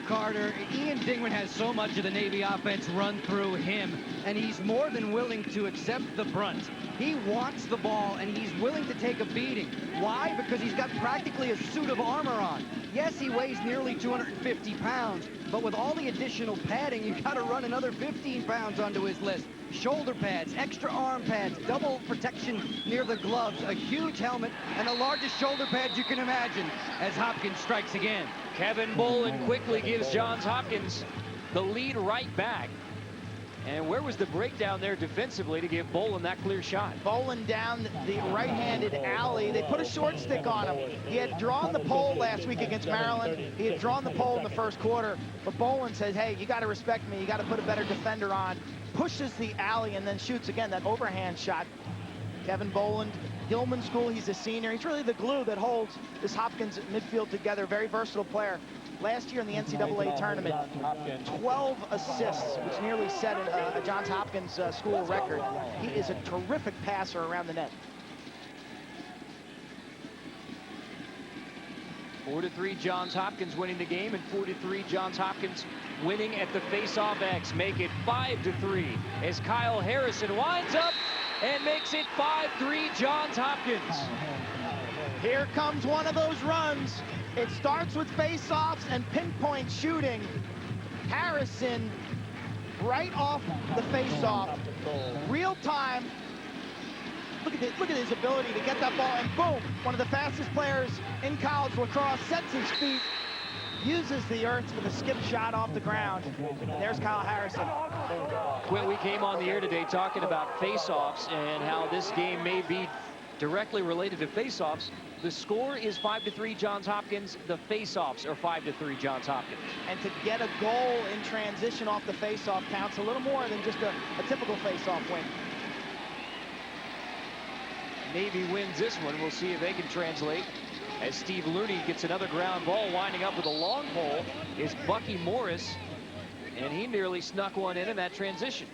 Carter, Ian Dingman has so much of the Navy offense run through him, and he's more than willing to accept the brunt. He wants the ball, and he's willing to take a beating. Why? Because he's got practically a suit of armor on. Yes, he weighs nearly 250 pounds, but with all the additional padding, you've got to run another 15 pounds onto his list. Shoulder pads, extra arm pads, double protection near the gloves, a huge helmet, and the largest shoulder pads you can imagine as Hopkins strikes again. Kevin Boland quickly gives Johns Hopkins the lead right back. And where was the breakdown there defensively to give Boland that clear shot? Boland down the right-handed alley. They put a short stick on him. He had drawn the pole last week against Maryland. He had drawn the pole in the first quarter. But Boland said, hey, you got to respect me. You got to put a better defender on. Pushes the alley and then shoots again that overhand shot. Kevin Boland, Gilman School, he's a senior. He's really the glue that holds this Hopkins midfield together. Very versatile player. Last year in the NCAA tournament, 12 assists, which nearly set a Johns Hopkins school record. He is a terrific passer around the net. 4-3 Johns Hopkins winning the game, and 4-3 Johns Hopkins winning at the face-off X. Make it 5-3 as Kyle Harrison winds up and makes it 5-3 Johns Hopkins. Here comes one of those runs. It starts with face-offs and pinpoint shooting. Harrison right off the face-off. Real time. Look at his ability to get that ball, and boom, one of the fastest players in college lacrosse sets his feet, uses the earth with a skip shot off the ground. And there's Kyle Harrison. Quinn, we came on the air today talking about face-offs and how this game may be directly related to face-offs. The score is 5-3 Johns Hopkins. The face-offs are 5-3 Johns Hopkins. And to get a goal in transition off the face-off counts a little more than just a typical face-off win. Navy wins this one. We'll see if they can translate. As Steve Looney gets another ground ball, winding up with a long pole is Bucky Morris, and he nearly snuck one in that transition.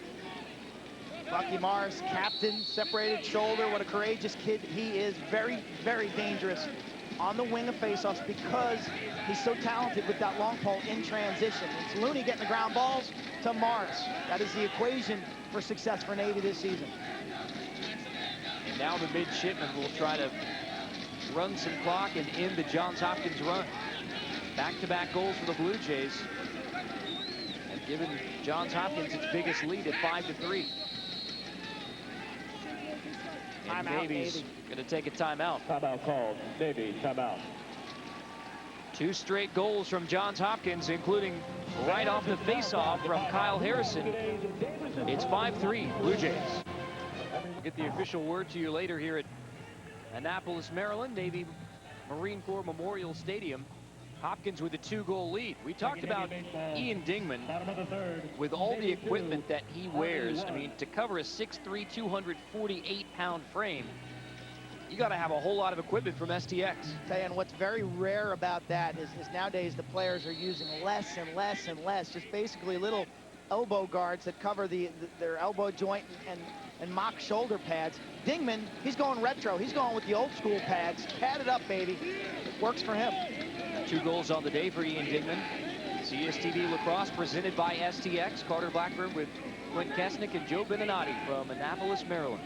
Bucky Morris, captain, separated shoulder. What a courageous kid he is. Very, very dangerous on the wing of faceoffs because he's so talented with that long pole in transition. It's Looney getting the ground balls to Morris. That is the equation for success for Navy this season. And now the midshipmen will try to run some clock and end the Johns Hopkins run. Back-to-back goals for the Blue Jays have given Johns Hopkins its biggest lead at 5-3. And Navy's going to take a timeout. Timeout called. Navy, timeout. 2 straight goals from Johns Hopkins, including right off the face-off from Kyle Harrison. It's 5-3 Blue Jays. We'll get the official word to you later here at Annapolis, Maryland, Navy Marine Corps Memorial Stadium. Hopkins with a 2-goal lead. We talked about Ian Dingman with all the equipment that he wears. I mean, to cover a 6'3", 248-pound frame, you got to have a whole lot of equipment from STX. And what's very rare about that is nowadays the players are using less and less and less, just basically little elbow guards that cover their elbow joint and mock shoulder pads. Dingman, he's going retro. He's going with the old school pads. Padded up, baby. It works for him. 2 goals on the day for Ian Dingman. CSTV Lacrosse presented by STX. Carter Blackburn with Clint Kesnick and Joe Beninati from Annapolis, Maryland.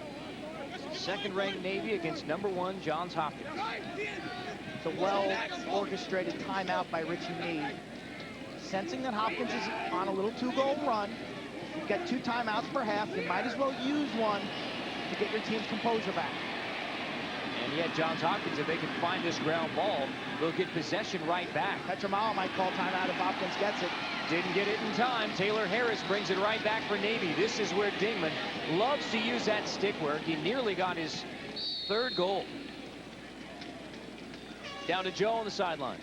Second-ranked Navy against #1 Johns Hopkins. It's a well-orchestrated timeout by Richie Meade. Sensing that Hopkins is on a little 2-goal run, you've got 2 timeouts per half. You might as well use one to get your team's composure back. And yet Johns Hopkins, if they can find this ground ball, they'll get possession right back. Petramala might call timeout if Hopkins gets it. Didn't get it in time. Taylor Harris brings it right back for Navy. This is where Dingman loves to use that stick work. He nearly got his 3rd goal. Down to Joe on the sideline.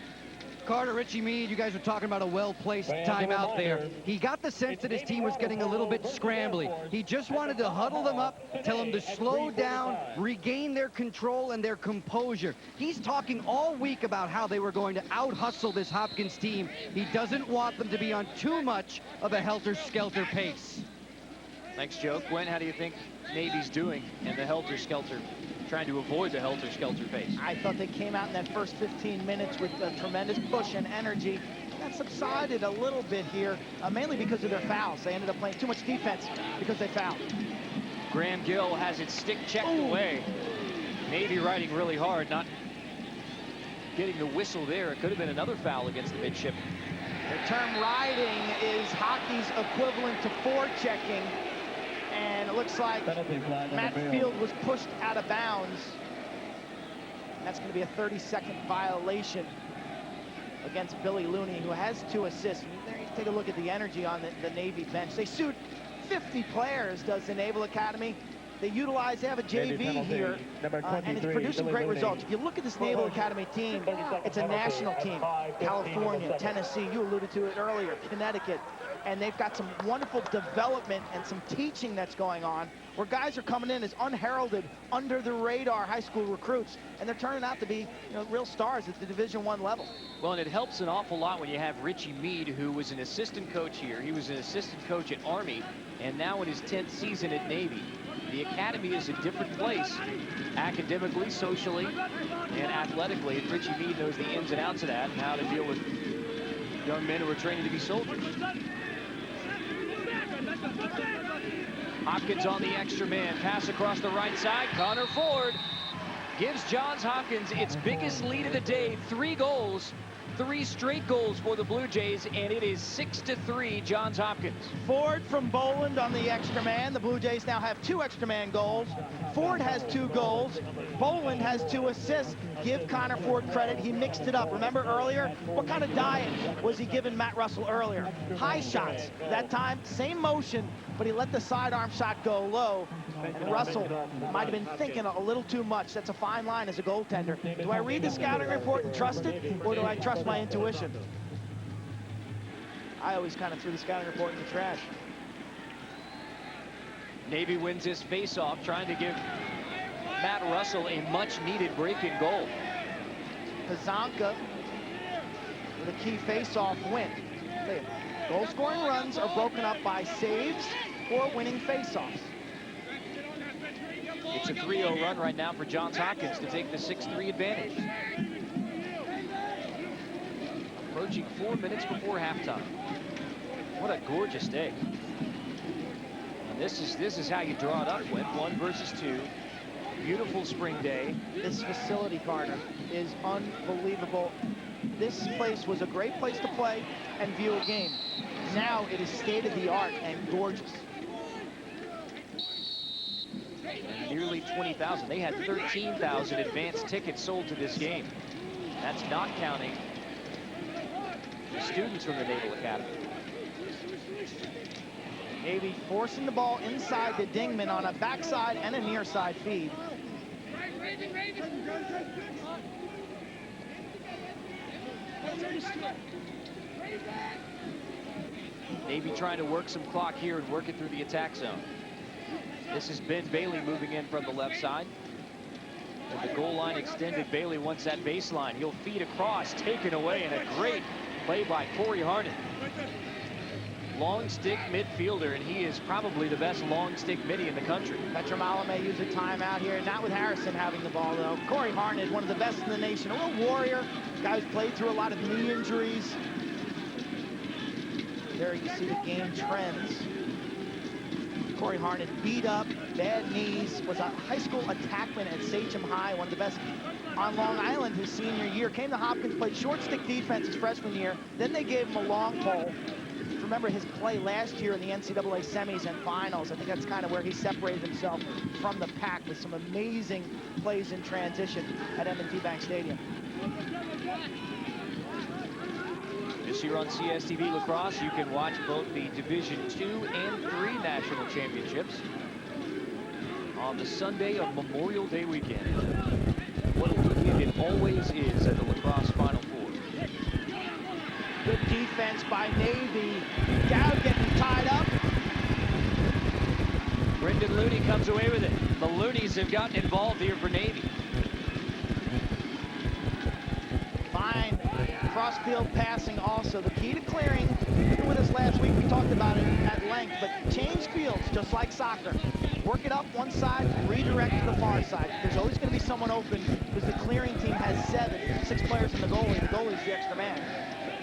Carter, Richie Meade, you guys were talking about a well-placed timeout there. He got the sense that his team was getting a little bit scrambly. He just wanted to huddle them up, tell them to slow down, regain their control and their composure. He's talking all week about how they were going to out-hustle this Hopkins team. He doesn't want them to be on too much of a helter-skelter pace. Thanks, Joe. Gwen, how do you think Navy's doing in the helter-skelter, trying to avoid the helter-skelter pace? I thought they came out in that first 15 minutes with a tremendous push and energy. That subsided a little bit here, mainly because of their fouls. They ended up playing too much defense because they fouled. Graham Gill has his stick checked away. Navy riding really hard, not getting the whistle there. It could have been another foul against the midship. The term riding is hockey's equivalent to forechecking. And it looks like Matt Field was pushed out of bounds. That's going to be a 30-second violation against Billy Looney, who has 2 assists. There you take a look at the energy on the Navy bench. They suit 50 players, does the Naval Academy. They have a JV here, and it's producing great results. If you look at this Naval Academy team, it's a national team. California, Tennessee, you alluded to it earlier, Connecticut. And they've got some wonderful development and some teaching that's going on, where guys are coming in as unheralded, under-the-radar high school recruits, and they're turning out to be, real stars at the Division I level. Well, and it helps an awful lot when you have Richie Meade, who was an assistant coach here. He was an assistant coach at Army, and now in his 10th season at Navy. The academy is a different place, academically, socially, and athletically. And Richie Meade knows the ins and outs of that and how to deal with young men who are training to be soldiers. Hopkins on the extra man. Pass across the right side. Connor Ford gives Johns Hopkins its biggest lead of the day. 3 goals. 3 straight goals for the Blue Jays, and it is 6-3 Johns Hopkins. Ford from Boland on the extra man. The Blue Jays now have 2 extra man goals. Ford has 2 goals. Boland has 2 assists. Give Connor Ford credit. He mixed it up. Remember earlier? What kind of diet was he giving Matt Russell earlier? High shots. That time, same motion, but he let the sidearm shot go low. And Russell might have been thinking a little too much. That's a fine line as a goaltender. Do I read the scouting report and trust it, or do I trust my intuition? I always kind of threw the scouting report in the trash. Navy wins this face-off, trying to give Matt Russell a much-needed break-in goal. Pazanka with a key face-off win. Goal-scoring runs are broken up by saves or winning face-offs. It's a 3-0 run right now for Johns Hopkins to take the 6-3 advantage. Approaching 4 minutes before halftime. What a gorgeous day. And this is how you draw it up, Win. 1 versus 2. Beautiful spring day. This facility, Carter, is unbelievable. This place was a great place to play and view a game. Now it is state-of-the-art and gorgeous. And nearly 20,000. They had 13,000 advance tickets sold to this game. That's not counting the students from the Naval Academy. Navy forcing the ball inside the Dingman on a backside and a near side feed. Navy trying to work some clock here and work it through the attack zone. This is Ben Bailey moving in from the left side. With the goal line extended, Bailey wants that baseline. He'll feed across, taken away, and a great play by Corey Harnett. Long stick midfielder, and he is probably the best long stick midi in the country. Petramala may use a timeout here, not with Harrison having the ball though. Corey Harnett, one of the best in the nation, a real warrior. Guy who's played through a lot of knee injuries. There you see the game trends. Corey Harnett beat up, bad knees, was a high school attackman at Sachem High, one of the best on Long Island his senior year. Came to Hopkins, played short stick defense his freshman year. Then they gave him a long pole. Remember his play last year in the NCAA semis and finals. I think that's kind of where he separated himself from the pack with some amazing plays in transition at M&T Bank Stadium. This year on CSTV Lacrosse, you can watch both the Division II and III national championships on the Sunday of Memorial Day weekend. What a weekend it always is at the lacrosse Final Four. Good defense by Navy. Dowd getting tied up. Brendan Looney comes away with it. The Loonies have gotten involved here for Navy. Fine cross-field passing also. The key to clearing, you were with us last week, we talked about it at length, but change fields just like soccer. Work it up one side, redirect to the far side. There's always going to be someone open because the clearing team has 6 players in the goalie. The goalie's the extra man.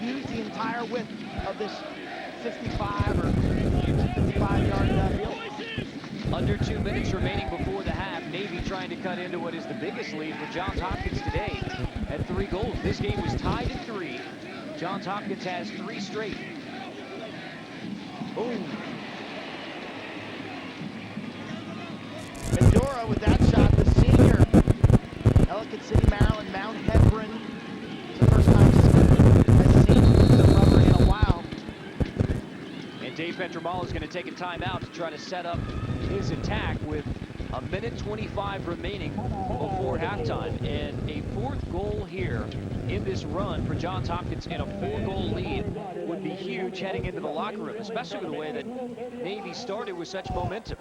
Use the entire width of this 55 or 55-yard field. Under 2 minutes remaining before the half. Navy trying to cut into what is the biggest lead for Johns Hopkins today at 3 goals. This game was tied at 3. Johns Hopkins has 3 straight. Boom. Medora with that shot, the senior. Ellicott City, Maryland, Mount Hebron. It's the first time I've seen the rubber in a while. And Dave Petramala is going to take a timeout to try to set up his attack with a minute 25 remaining before halftime. And a 4th goal here in this run for Johns Hopkins in a 4-goal lead would be huge heading into the locker room, especially with the way that Navy started with such momentum.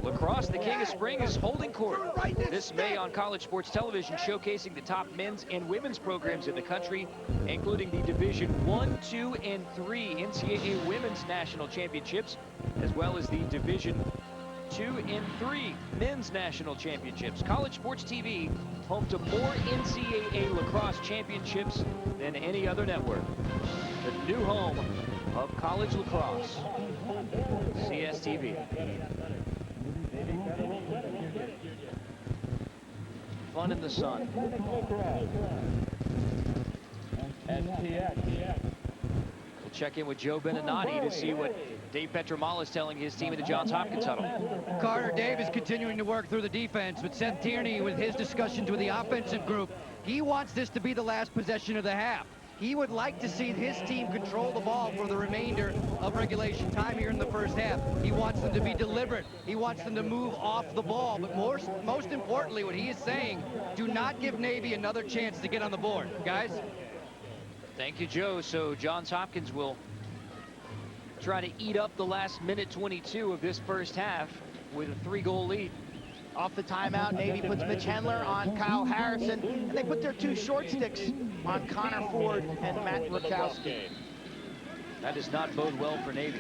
Lacrosse, the King of Spring, is holding court this May on College Sports Television, showcasing the top men's and women's programs in the country, including the Division I, II, and III NCAA Women's National Championships, as well as the Division II and III Men's National Championships. College Sports TV, home to more NCAA lacrosse championships than any other network. The new home of college lacrosse, CSTV. Fun in the sun. We'll check in with Joe Beninati to see what Dave Petramala is telling his team in the Johns Hopkins huddle. Carter, Dave is continuing to work through the defense, but Seth Tierney, with his discussions with the offensive group, he wants this to be the last possession of the half. He would like to see his team control the ball for the remainder of regulation time here in the first half. He wants them to be deliberate. He wants them to move off the ball. But most importantly, what he is saying, do not give Navy another chance to get on the board. Guys? Thank you, Joe. So Johns Hopkins will try to eat up the last minute 22 of this first half with a 3-goal lead. Off the timeout, Navy puts Mitch Hendler on Kyle Harrison, and they put their 2 short sticks on Connor Ford and Matt Rakowski. That does not bode well for Navy.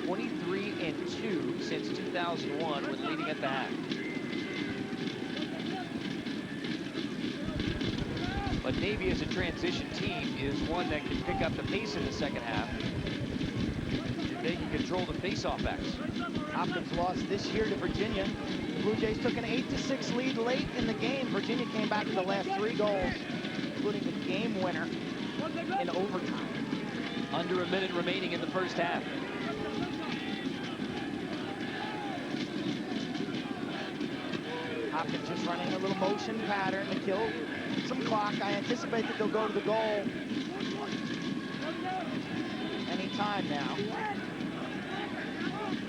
23-2 since 2001 when leading at the half. But Navy as a transition team is one that can pick up the pace in the second half. They can control the face-off backs. Hopkins lost this year to Virginia. The Blue Jays took an 8-6 lead late in the game. Virginia came back with the last 3 goals, including the game winner in overtime. Under a minute remaining in the first half. Hopkins just running a little motion pattern to kill some clock. I anticipate that they'll go to the goal anytime now.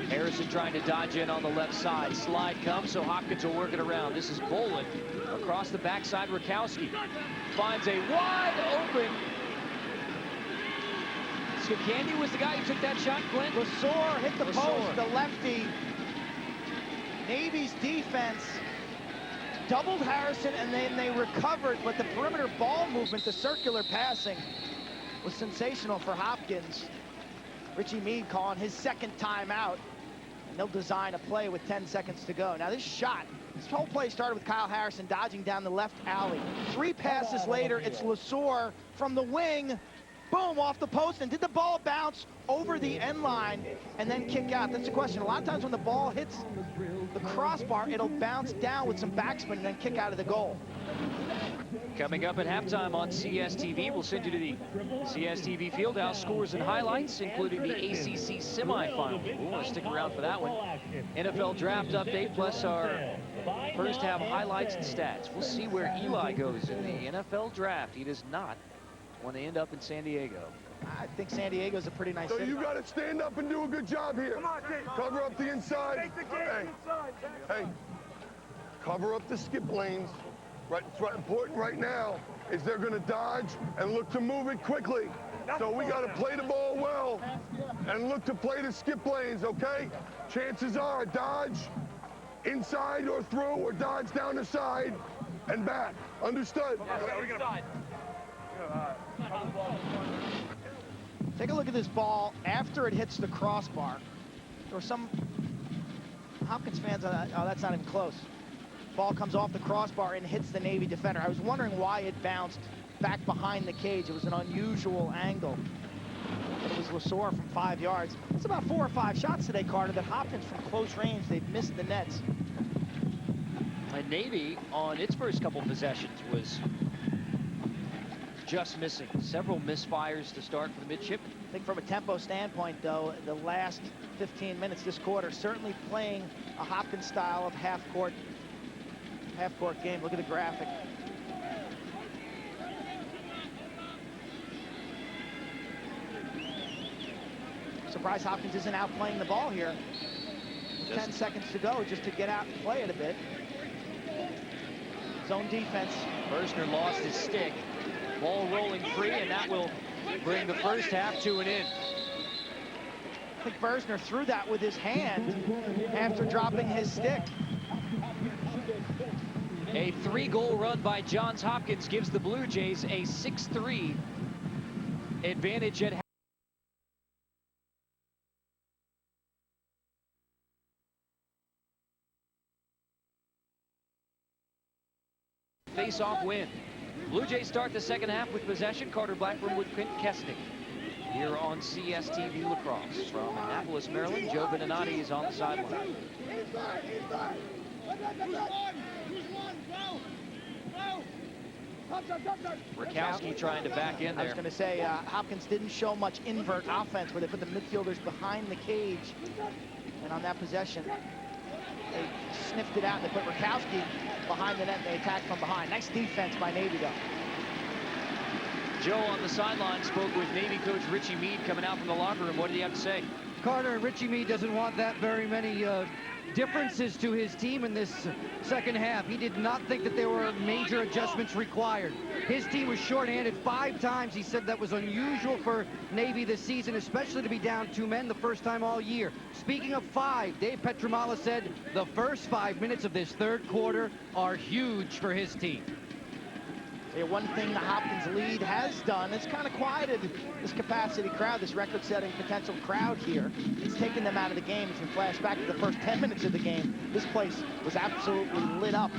Harrison trying to dodge in on the left side. Slide comes, so Hopkins will work it around. This is Bolin across the backside. Rakowski finds a wide open. Candy was the guy who took that shot, Clint. Lesor hit the post, the lefty. Navy's defense doubled Harrison, and then they recovered, but the perimeter ball movement, the circular passing, was sensational for Hopkins. Richie Meade calling his second timeout, and they'll design a play with 10 seconds to go. Now this shot, this whole play started with Kyle Harrison dodging down the left alley. 3 passes later, it's Lesor from the wing. Boom, off the post, and did the ball bounce over the end line and then kick out? That's the question. A lot of times when the ball hits the crossbar, it'll bounce down with some backspin and then kick out of the goal. Coming up at halftime on CSTV, we'll send you to the CSTV Fieldhouse scores and highlights, including the ACC semifinal. We'll want to stick around for that one. NFL draft update, plus our first half highlights and stats. We'll see where Eli goes in the NFL draft. He does not want to end up in San Diego. I think San Diego's a pretty nice So city. you got to stand up and do a good job here. Come on, cover up the inside. Hey, cover up the skip lanes. Right, what's important right now is they're going to dodge and look to move it quickly. So we got to play the ball well and look to play the skip lanes, okay? Chances are dodge inside or through, or dodge down the side and back. Understood? Take a look at this ball after it hits the crossbar. There were some Hopkins fans, oh, that's not even close. Ball comes off the crossbar and hits the Navy defender. I was wondering why it bounced back behind the cage. It was an unusual angle. But it was Lesor from 5 yards. It's about 4 or 5 shots today, Carter, that Hopkins from close range, they've missed the nets. And Navy, on its first couple possessions, was just missing. Several misfires to start for the midshipmen. I think from a tempo standpoint, though, the last 15 minutes this quarter, certainly playing a Hopkins style of half-court game. Look at the graphic. Surprised Hopkins isn't out playing the ball here. 10 seconds to go just to get out and play it a bit. Zone defense. Bergner lost his stick. Ball rolling free, and that will bring the first half to an end. I think Bergner threw that with his hand after dropping his stick. A 3-goal run by Johns Hopkins gives the Blue Jays a 6-3 advantage at half. Face-off win. Blue Jays start the second half with possession. Carter Blackburn with Clint Kesnick here on CSTV Lacrosse. From Annapolis, Maryland, Joe Beninati is on the sideline. Rakowski trying to back in there. I was going to say, Hopkins didn't show much invert offense where they put the midfielders behind the cage. And on that possession, they sniffed it out. They put Rakowski behind the net. They attacked from behind. Nice defense by Navy, though. Joe on the sideline spoke with Navy coach Richie Meade coming out from the locker room. What did he have to say? Carter, Richie Meade doesn't want that very many differences to his team in this second half. He did not think that there were major adjustments required. His team was shorthanded 5 times. He said that was unusual for Navy this season, especially to be down 2 men the first time all year. Speaking of 5, Dave Petramala said the first 5 minutes of this third quarter are huge for his team. Yeah, one thing the Hopkins lead has done is kind of quieted this capacity crowd, this record-setting potential crowd here. It's taken them out of the game. If you flash back to the first 10 minutes of the game, this place was absolutely lit up.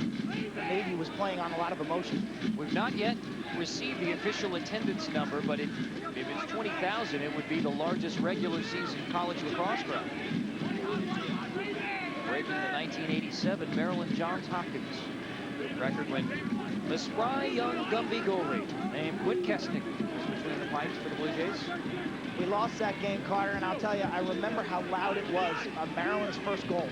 The Navy was playing on a lot of emotion. We've not yet received the official attendance number, but if it's 20,000, it would be the largest regular season college lacrosse crowd, breaking the 1987 Maryland Johns Hopkins record when the spry young Gumby goalie named Quint Kestnick was between the pipes for the Blue Jays. We lost that game, Carter, and I'll tell you, I remember how loud it was on Maryland's first goal.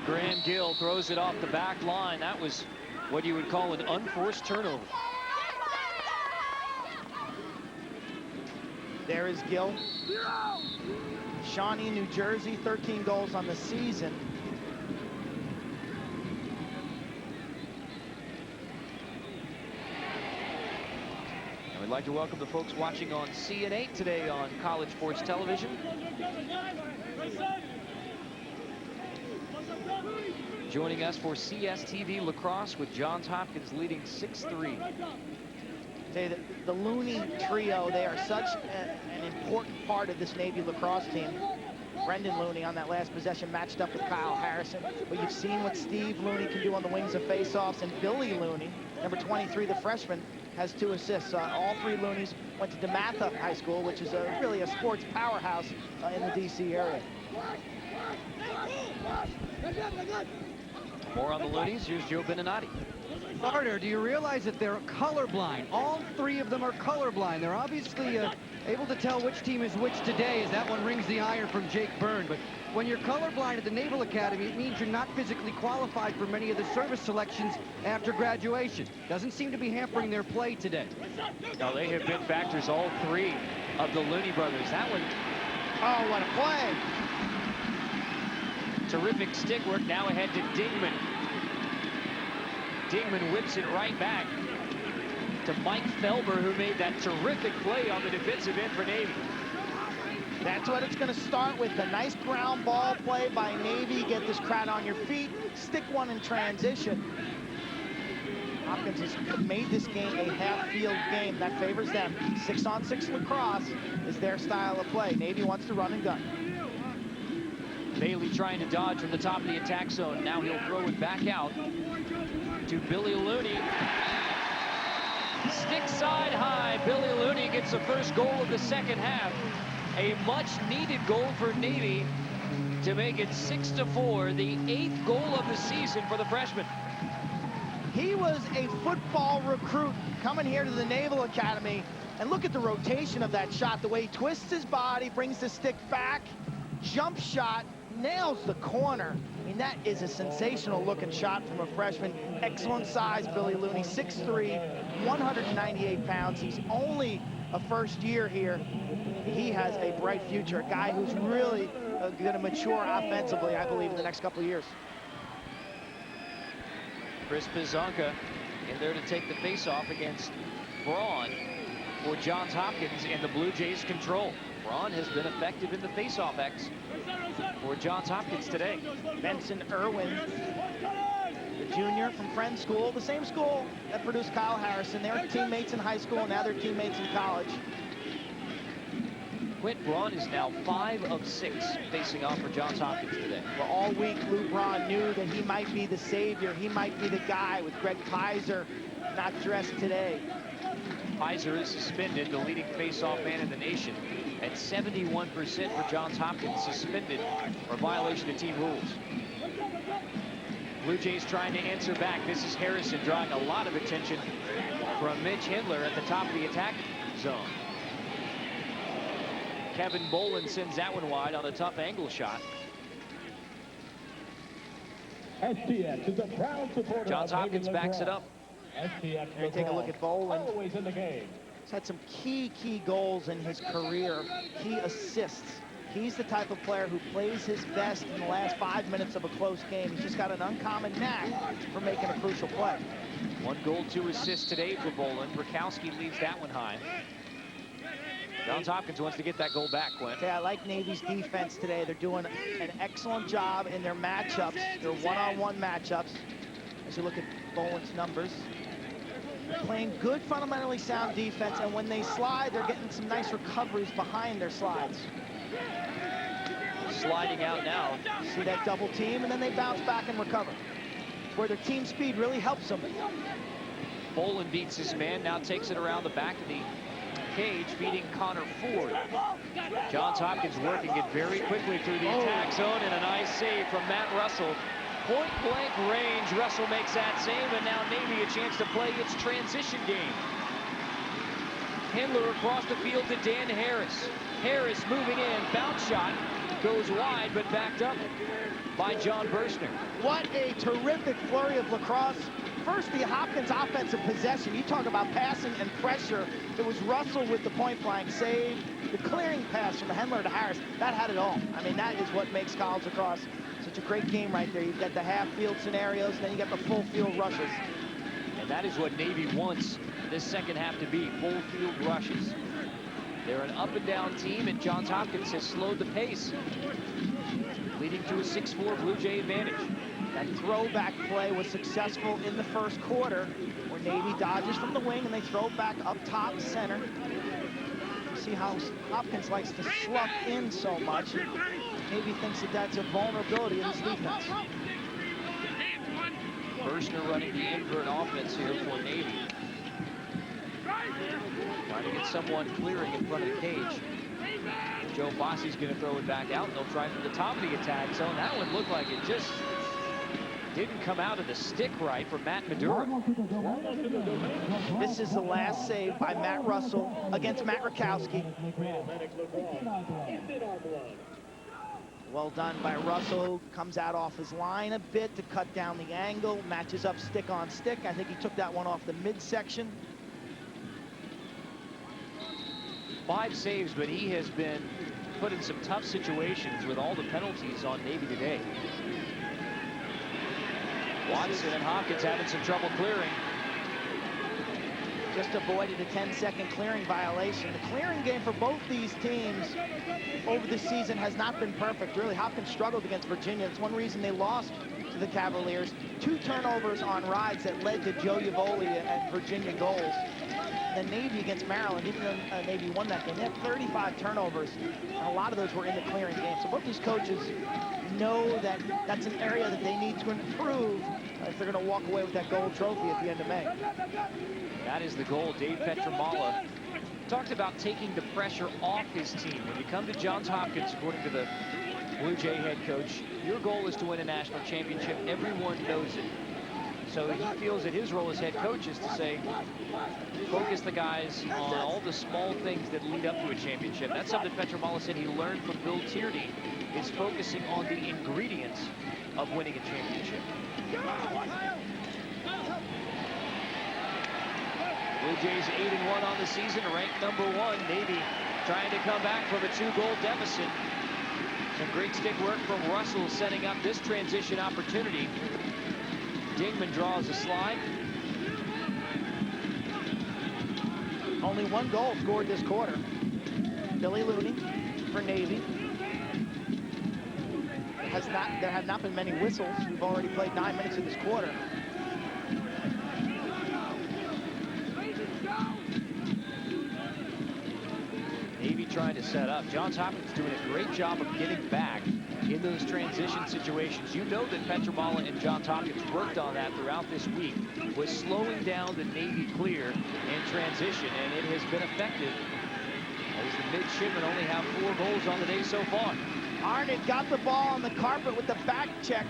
Graham Gill throws it off the back line. That was what you would call an unforced turnover. There is Gill. Shawnee, New Jersey, 13 goals on the season. We'd like to welcome the folks watching on CN8 today on College Sports Television. Joining us for CSTV Lacrosse with Johns Hopkins leading 6-3. Say the Looney trio, they are such an important part of this Navy lacrosse team. Brendan Looney on that last possession matched up with Kyle Harrison. But you've seen what Steve Looney can do on the wings of faceoffs, and Billy Looney, number 23, the freshman, has 2 assists. All 3 Looneys went to DeMatha High School, which is really a sports powerhouse in the D.C. area. More on the Loonies. Here's Joe Beninati. Carter, do you realize that they're colorblind? All 3 of them are colorblind. They're obviously able to tell which team is which today, as that one rings the iron from Jake Byrne. But when you're colorblind at the Naval Academy, it means you're not physically qualified for many of the service selections after graduation. Doesn't seem to be hampering their play today. No, they have been factors, all 3 of the Looney brothers. That one, oh, what a play. terrific stick work. Now ahead to Dingman. Dingman whips it right back to Mike Felber, who made that terrific play on the defensive end for Navy. That's what it's going to start with, a nice ground ball play by Navy. Get this crowd on your feet, stick one in transition. Hopkins has made this game a half-field game. That favors them. 6-on-6 lacrosse is their style of play. Navy wants to run and gun. Bailey trying to dodge from the top of the attack zone. Now he'll throw it back out to Billy Looney. Stick side high. Billy Looney gets the first goal of the second half. A much-needed goal for Navy to make it 6-4, the 8th goal of the season for the freshman. He was a football recruit coming here to the Naval Academy. And look at the rotation of that shot, the way he twists his body, brings the stick back, jump shot, nails the corner. I mean, that is a sensational looking shot from a freshman. Excellent size, Billy Looney, 6'3", 198 pounds. He's only a first year here. He has a bright future, a guy who's really going to mature offensively, I believe, in the next couple of years. Chris Pizanka in there to take the face-off against Braun for Johns Hopkins, and the Blue Jays control. Braun has been effective in the face-off X for Johns Hopkins today. Benson Irwin, the junior from Friends School, the same school that produced Kyle Harrison. They were teammates in high school, now they're teammates in college. Quint Braun is now 5 of 6 facing off for Johns Hopkins today. Well, all week, Lou Braun knew that he might be the savior. He might be the guy, with Greg Kaiser not dressed today. Kaiser is suspended, the leading face-off man in the nation, at 71% for Johns Hopkins, suspended for violation of team rules. Blue Jays trying to answer back. This is Harrison drawing a lot of attention from Mitch Hindler at the top of the attack zone. Kevin Boland sends that one wide on a tough angle shot. STX is a proud supporter. Johns Hopkins backs it up. STX Here, take a look at Boland. Always in the game. He's had some key goals in his career, key assists. He's the type of player who plays his best in the last 5 minutes of a close game. He's just got an uncommon knack for making a crucial play. 1 goal, 2 assists today for Boland. Brikowski leads that one high. Johns Hopkins wants to get that goal back, Quinn. Okay, I like Navy's defense today. They're doing an excellent job in their matchups, their one-on-one matchups. As you look at Boland's numbers, playing good, fundamentally sound defense, and when they slide, they're getting some nice recoveries behind their slides. Sliding out now. See that double team, and then they bounce back and recover. Where their team speed really helps them. Bolin beats his man, now takes it around the back of the cage, feeding Connor Ford. Johns Hopkins working it very quickly through the attack zone, and a nice save from Matt Russell. Point blank range, Russell makes that save, and now Navy a chance to play its transition game. Hindler across the field to Dan Harris. Harris moving in, bounce shot, goes wide, but backed up by John Berstner. What a terrific flurry of lacrosse. First, the Hopkins offensive possession. You talk about passing and pressure. It was Russell with the point blank save. The clearing pass from Hendler to Harris, that had it all. I mean, that is what makes college lacrosse such a great game right there. You've got the half field scenarios, and then you got the full field rushes. And that is what Navy wants this second half to be, full field rushes. They're an up and down team, and Johns Hopkins has slowed the pace, leading to a 6-4 Blue Jay advantage. That throwback play was successful in the first quarter, where Navy dodges from the wing and they throw back up top center. You see how Hopkins likes to slough in so much. Navy thinks that that's a vulnerability in his defense. Berstner running the invert offense here for Navy. Trying to get someone clearing in front of the cage. Joe Bossy's going to throw it back out, and they'll try from the top of the attack zone. That one looked like it just didn't come out of the stick right for Matt Madura. This is the last save by Matt Russell against Matt Rakowski. Well done by Russell. Comes out off his line a bit to cut down the angle. Matches up stick on stick. I think he took that one off the midsection. 5 saves, but he has been put in some tough situations with all the penalties on Navy today. Watson and Hopkins having some trouble clearing. Just avoided a 10-second clearing violation. The clearing game for both these teams over the season has not been perfect. Really, Hopkins struggled against Virginia. It's one reason they lost to the Cavaliers. 2 turnovers on rides that led to Joe Yavoli at Virginia goals. And then Navy against Maryland, even though Navy won that game, they had 35 turnovers, and a lot of those were in the clearing game. So both these coaches know that that's an area that they need to improve if they're going to walk away with that gold trophy at the end of May. That is the goal. Dave Petramala talked about taking the pressure off his team. When you come to Johns Hopkins, according to the Blue Jay head coach, your goal is to win a national championship. Everyone knows it. So he feels that his role as head coach is to say, focus the guys on all the small things that lead up to a championship. That's something Petramala said he learned from Bill Tierney, is focusing on the ingredients of winning a championship. Blue Jays 8-1 on the season, ranked #1. Navy trying to come back from a 2-goal deficit. Some great stick work from Russell setting up this transition opportunity. Dingman draws a slide. Only 1 goal scored this quarter. Billy Looney for Navy. There have not been many whistles. We've already played 9 minutes of this quarter. Navy trying to set up. Johns Hopkins doing a great job of getting back in those transition situations. You know that Petramala and Johns Hopkins worked on that throughout this week, was slowing down the Navy clear in transition, and it has been effective as the midshipmen only have 4 goals on the day so far. Arnett got the ball on the carpet with the back check.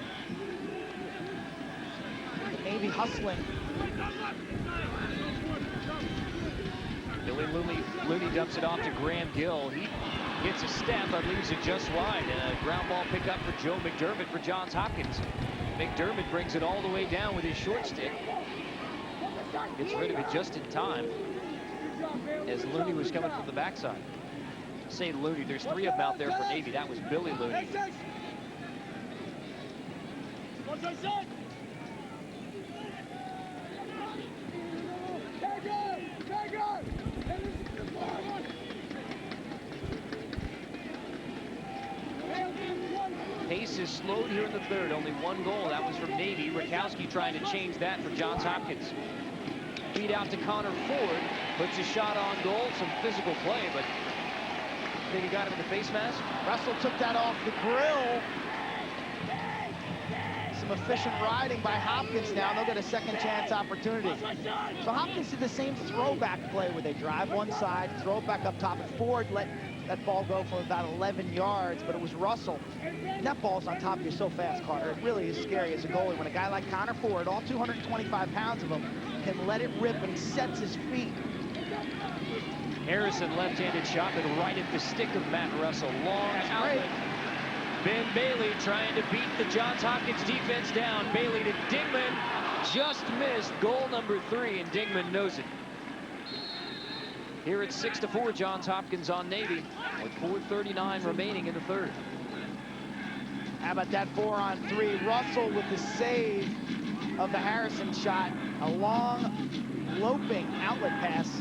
The Navy hustling. Billy Looney dumps it off to Graham Gill. He gets a step but leaves it just wide. And a ground ball pickup for Joe McDermott for Johns Hopkins. McDermott brings it all the way down with his short stick. Gets rid of it just in time as Looney was coming from the backside. Say Looney, there's 3 of them out there for Navy. That was Billy Looney. Pace is slowed here in the third. Only 1 goal. That was from Navy. Rakowski trying to change that for Johns Hopkins. Feed out to Connor Ford. Puts a shot on goal. Some physical play, but I think he got him in the face mask. Russell took that off the grill. Some efficient riding by Hopkins now. They'll get a second chance opportunity. So Hopkins did the same throwback play where they drive one side, throw it back up top, and Ford let that ball go from about 11 yards, but it was Russell. And that ball's on top of you so fast, Carter. It really is scary as a goalie when a guy like Connor Ford, all 225 pounds of him, can let it rip and he sets his feet. Harrison left-handed shot, but right at the stick of Matt Russell. Long outlet. Ben Bailey trying to beat the Johns Hopkins defense down. Bailey to Dingman. Just missed goal number 3, and Dingman knows it. Here it's 6-4, Johns Hopkins on Navy with 4:39 remaining in the third. How about that 4-on-3? Russell with the save of the Harrison shot. A long, loping outlet pass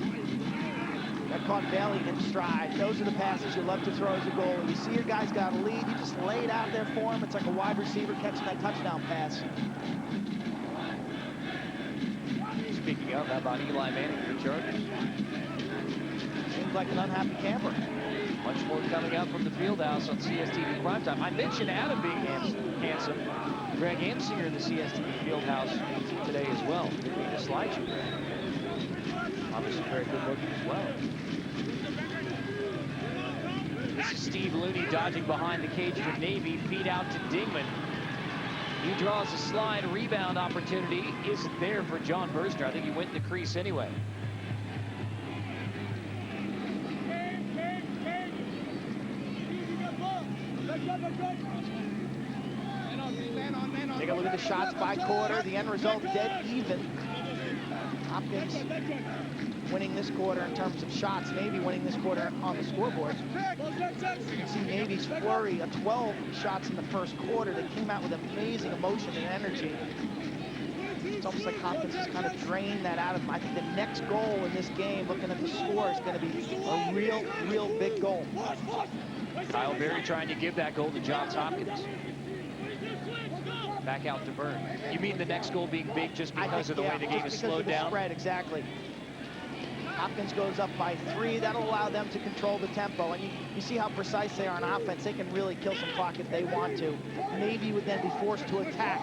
that caught Bailey in stride. Those are the passes you love to throw as a goal. When you see your guy's got a lead, you just lay it out there for him. It's like a wide receiver catching that touchdown pass. Speaking of, how about Eli Manning for the Chargers? Seems like an unhappy camper. Much more coming out from the Fieldhouse on CSTV Primetime. I mentioned Adam being handsome. Greg Amsinger in the CSTV Fieldhouse today as well. Didn't mean to slide you, Greg. Obviously very good looking as well. This is Steve Looney dodging behind the cage for Navy. Feed out to Dingman. He draws a slide rebound opportunity. Isn't there for John Berster. I think he went in the crease anyway. Take a look at the shots by quarter. The end result dead even. Hopkins winning this quarter in terms of shots. Navy winning this quarter on the scoreboard. You can see Navy's flurry of 12 shots in the first quarter. They came out with amazing emotion and energy. It's almost like Hopkins has kind of drained that out of them. I think the next goal in this game, looking at the score, is going to be a real big goal. Kyle Berry trying to give that goal to Johns Hopkins. Back out to Byrne. You mean the next goal being big just because of the way the game is slowed down? Spread, exactly. Hopkins goes up by 3. That'll allow them to control the tempo. And you see how precise they are on offense. They can really kill some clock if they want to. Navy would then be forced to attack.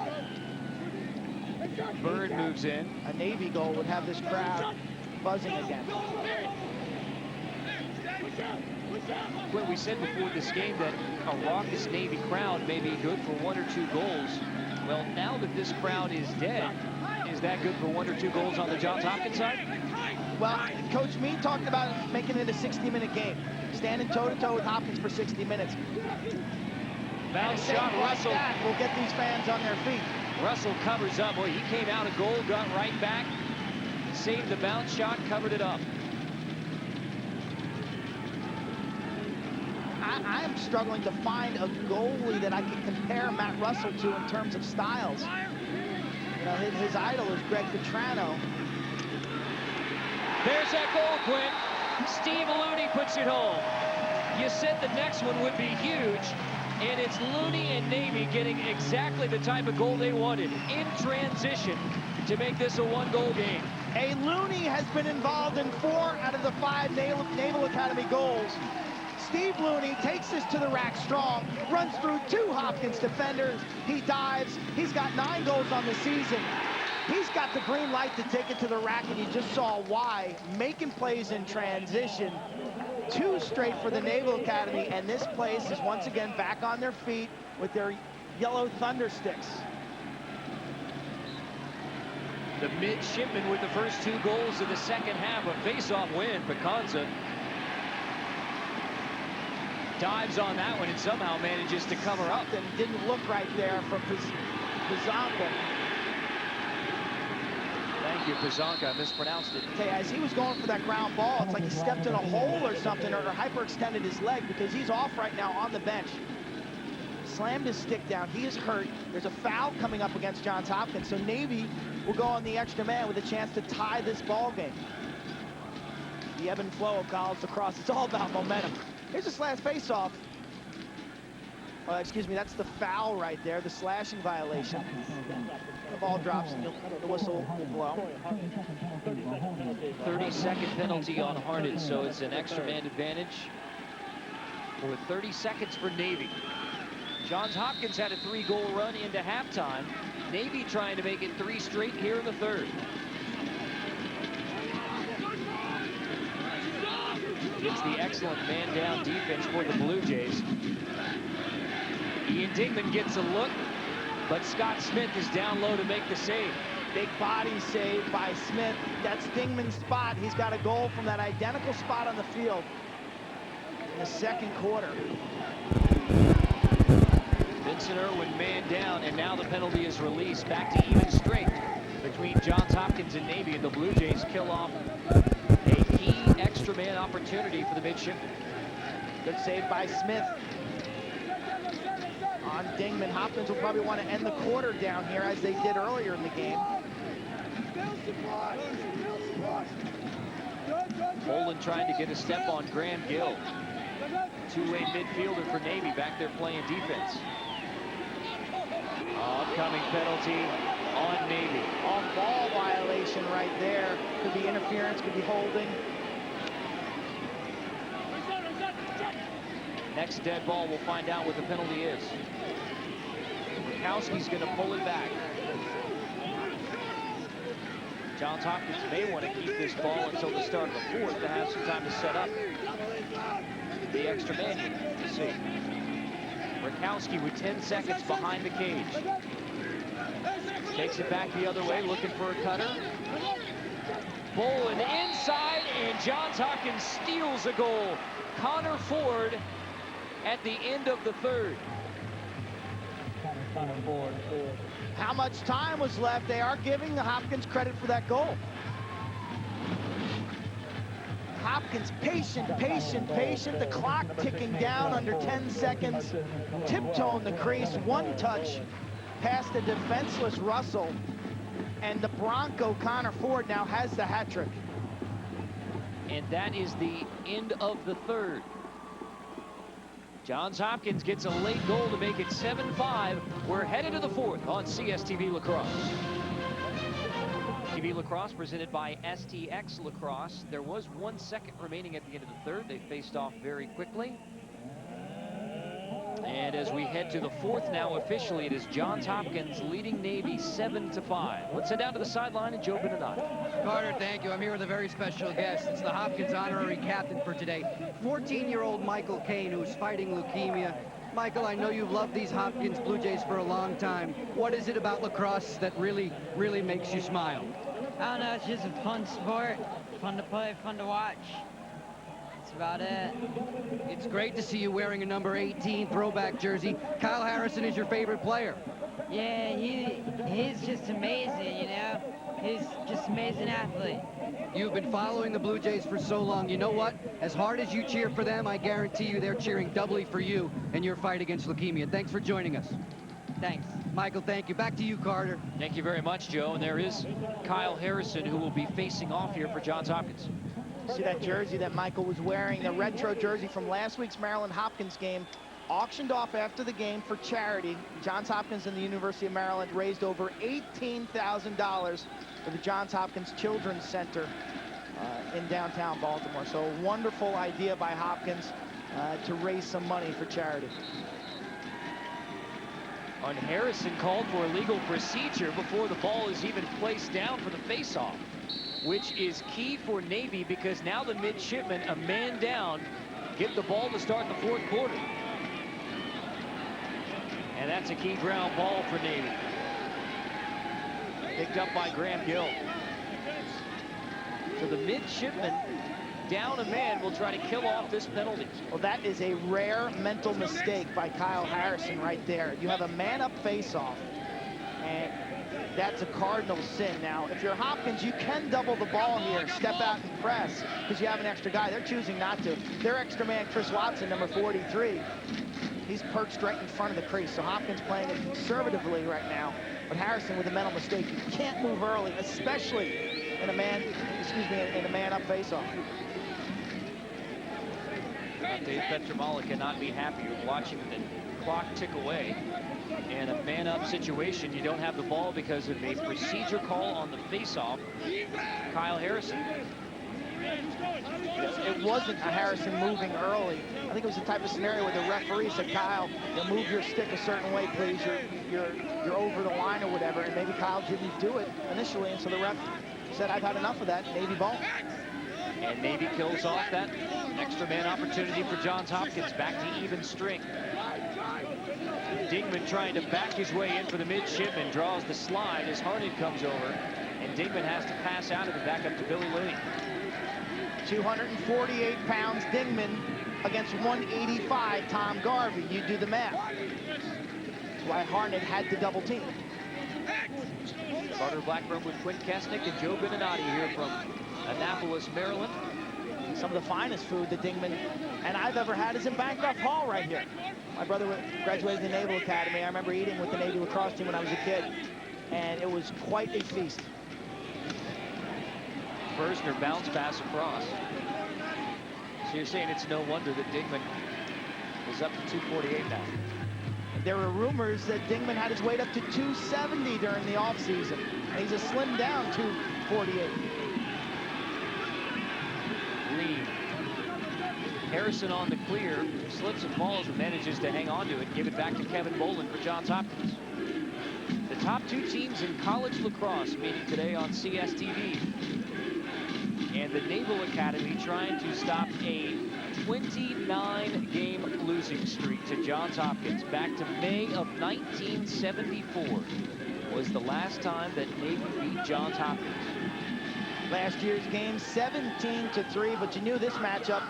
Byrne moves in. A Navy goal would have this crowd buzzing again. Well, we said before this game that a raucous Navy crowd may be good for 1 or 2 goals. Well, now that this crowd is dead, is that good for 1 or 2 goals on the Johns Hopkins side? Well, Coach Meade talked about making it a 60-minute game. Standing toe-to-toe with Hopkins for 60 minutes. Bounce shot, Russell. Will get these fans on their feet. Russell covers up. Boy, he came out a goal, got right back, saved the bounce shot, covered it up. I am struggling to find a goalie that I can compare Matt Russell to in terms of styles. You know, his idol is Greg Petrano. There's that goal, Quinn. Steve Looney puts it home. You said the next one would be huge, and it's Looney and Navy getting exactly the type of goal they wanted in transition to make this a 1-goal game. A Looney has been involved in 4 out of the 5 Naval Academy goals. Steve Looney takes this to the rack strong, runs through 2 Hopkins defenders. He dives. He's got 9 goals on the season. He's got the green light to take it to the rack, and you just saw why. Making plays in transition. 2 straight for the Naval Academy, and this place is once again back on their feet with their yellow thunder sticks. The midshipman with the first 2 goals of the second half. A face-off win. Pecanza dives on that one and somehow manages to cover up. And didn't look right there from Pizanka. Thank you, Pizanka. I mispronounced it. Okay, as he was going for that ground ball, it's like he stepped in a hole or something, or hyperextended his leg, because he's off right now on the bench. Slammed his stick down. He is hurt. There's a foul coming up against Johns Hopkins, so Navy will go on the extra man with a chance to tie this ball game. The ebb and flow of college lacrosse, it's all about momentum. Here's this last face-off. Excuse me, that's the foul right there, the slashing violation. The ball drops and the whistle will blow. 30-second penalty on Harnett, so it's an extra man advantage for 30 seconds for Navy. Johns Hopkins had a 3-goal run into halftime. Navy trying to make it 3 straight here in the third. It's the excellent man-down defense for the Blue Jays. Ian Dingman gets a look, but Scott Smith is down low to make the save. Big body save by Smith. That's Dingman's spot. He's got a goal from that identical spot on the field in the second quarter. Vincent Irwin man down, and now the penalty is released. Back to even strength between Johns Hopkins and Navy, and the Blue Jays kill off a key extra man opportunity for the midshipmen. Good save by Smith on Dingman. Hopkins will probably want to end the quarter down here as they did earlier in the game. Poland trying to get a step on Graham Gill. Two-way midfielder for Navy back there playing defense. Upcoming penalty on Navy. Off-ball violation right there. Could be interference, could be holding. Next dead ball, we'll find out what the penalty is. Rakowski's going to pull it back. Johns Hopkins may want to keep this ball until the start of the fourth to have some time to set up the extra man unit. We'll see. Rakowski with 10 seconds behind the cage. Takes it back the other way, looking for a cutter. Bolin inside, and Johns Hopkins steals a goal. Connor Ford at the end of the third. How much time was left? They are giving the Hopkins credit for that goal. Hopkins patient, patient, patient. The clock ticking down under 10 seconds. Tiptoeing the crease, one touch past the defenseless Russell. And the Bronco, Connor Ford, now has the hat trick. And that is the end of the third. Johns Hopkins gets a late goal to make it 7-5. We're headed to the fourth on CSTV Lacrosse. TV Lacrosse presented by STX Lacrosse. There was 1 second remaining at the end of the third. They faced off very quickly. And as we head to the fourth now officially, it is Johns Hopkins leading Navy 7-5. Let's head down to the sideline and Joe Beninati. Carter, thank you. I'm here with a very special guest. It's the Hopkins honorary captain for today, 14-year-old Michael Kane, who's fighting leukemia. Michael, I know you've loved these Hopkins Blue Jays for a long time. What is it about lacrosse that really makes you smile? I don't know, it's just a fun sport, fun to play, fun to watch. That's about it. It's great to see you wearing a number 18 throwback jersey. Kyle Harrison is your favorite player. Yeah, he's just amazing, you know? He's just an amazing athlete. You've been following the Blue Jays for so long. You know what? As hard as you cheer for them, I guarantee you they're cheering doubly for you in your fight against leukemia. Thanks for joining us. Thanks. Michael, thank you. Back to you, Carter. Thank you very much, Joe. And there is Kyle Harrison, who will be facing off here for Johns Hopkins. See that jersey that Michael was wearing, the retro jersey from last week's Maryland Hopkins game, auctioned off after the game for charity. Johns Hopkins and the University of Maryland raised over $18,000 for the Johns Hopkins Children's Center in downtown Baltimore. So a wonderful idea by Hopkins to raise some money for charity. And Harrison called for a legal procedure before the ball is even placed down for the faceoff, which is key for Navy because now the midshipmen, a man down, get the ball to start the fourth quarter. And that's a key ground ball for Navy. Picked up by Graham Gill. So the midshipmen down a man will try to kill off this penalty. Well, that is a rare mental mistake by Kyle Harrison right there. You have a man-up face-off, and that's a cardinal sin. Now, if you're Hopkins, you can double the ball here, step out and press, because you have an extra guy. They're choosing not to. Their extra man, Chris Watson, number 43, he's perched right in front of the crease. So Hopkins playing it conservatively right now. But Harrison with a mental mistake. You can't move early, especially in a man-up face-off. Dave Petramala cannot be happier watching the clock tick away. And a man-up situation, you don't have the ball because of a procedure call on the face-off. Kyle Harrison. It wasn't a Harrison moving early. I think it was the type of scenario where the referee said, Kyle, you move your stick a certain way, please. You're over the line or whatever. And maybe Kyle didn't do it initially, and so the ref said, I've had enough of that. Navy ball. And Navy kills off that extra man opportunity for Johns Hopkins. Back to even strength. Dingman trying to back his way in for the midshipman, draws the slide as Harned comes over, and Dingman has to pass out of it back up to Billy Lee. 248 pounds Dingman against 185 Tom Garvey. You do the math. That's why Harned had to double team. Carter Blackburn with Quinn Kesnick and Joe Beninati here from Annapolis, Maryland. Some of the finest food that Dingman and I've ever had is in Bancroft Hall right here. My brother graduated the Naval Academy. I remember eating with the Navy lacrosse team when I was a kid, and it was quite a feast. Bersner bounce pass across. So you're saying it's no wonder that Dingman is up to 248 now. There were rumors that Dingman had his weight up to 270 during the offseason, and he's a slim down 248. Lee. Harrison on the clear, slips and falls and manages to hang on to it, give it back to Kevin Boland for Johns Hopkins. The top two teams in college lacrosse meeting today on CSTV. And the Naval Academy trying to stop a 29-game losing streak to Johns Hopkins. Back to May of 1974 was the last time that Navy beat Johns Hopkins. Last year's game 17-3, but you knew this matchup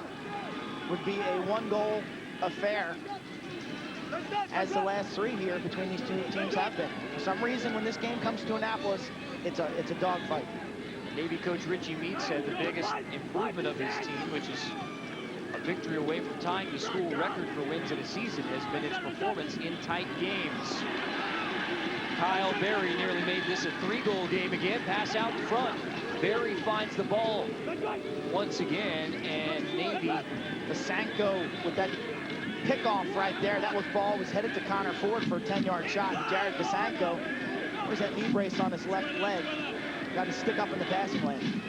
would be a one-goal affair, as the last three here between these two teams have been. For some reason, when this game comes to Annapolis, it's a dogfight. Navy coach Richie Meade said the biggest improvement of his team, which is a victory away from tying the school record for wins in a season, has been its performance in tight games. Kyle Berry nearly made this a 3-goal game again. Pass out in front. Berry finds the ball once again, and Navy. Basanko with that pickoff right there. That ball was headed to Connor Ford for a 10-yard shot. Jared Basanko, where's that knee brace on his left leg? Got to stick up in the passing lane.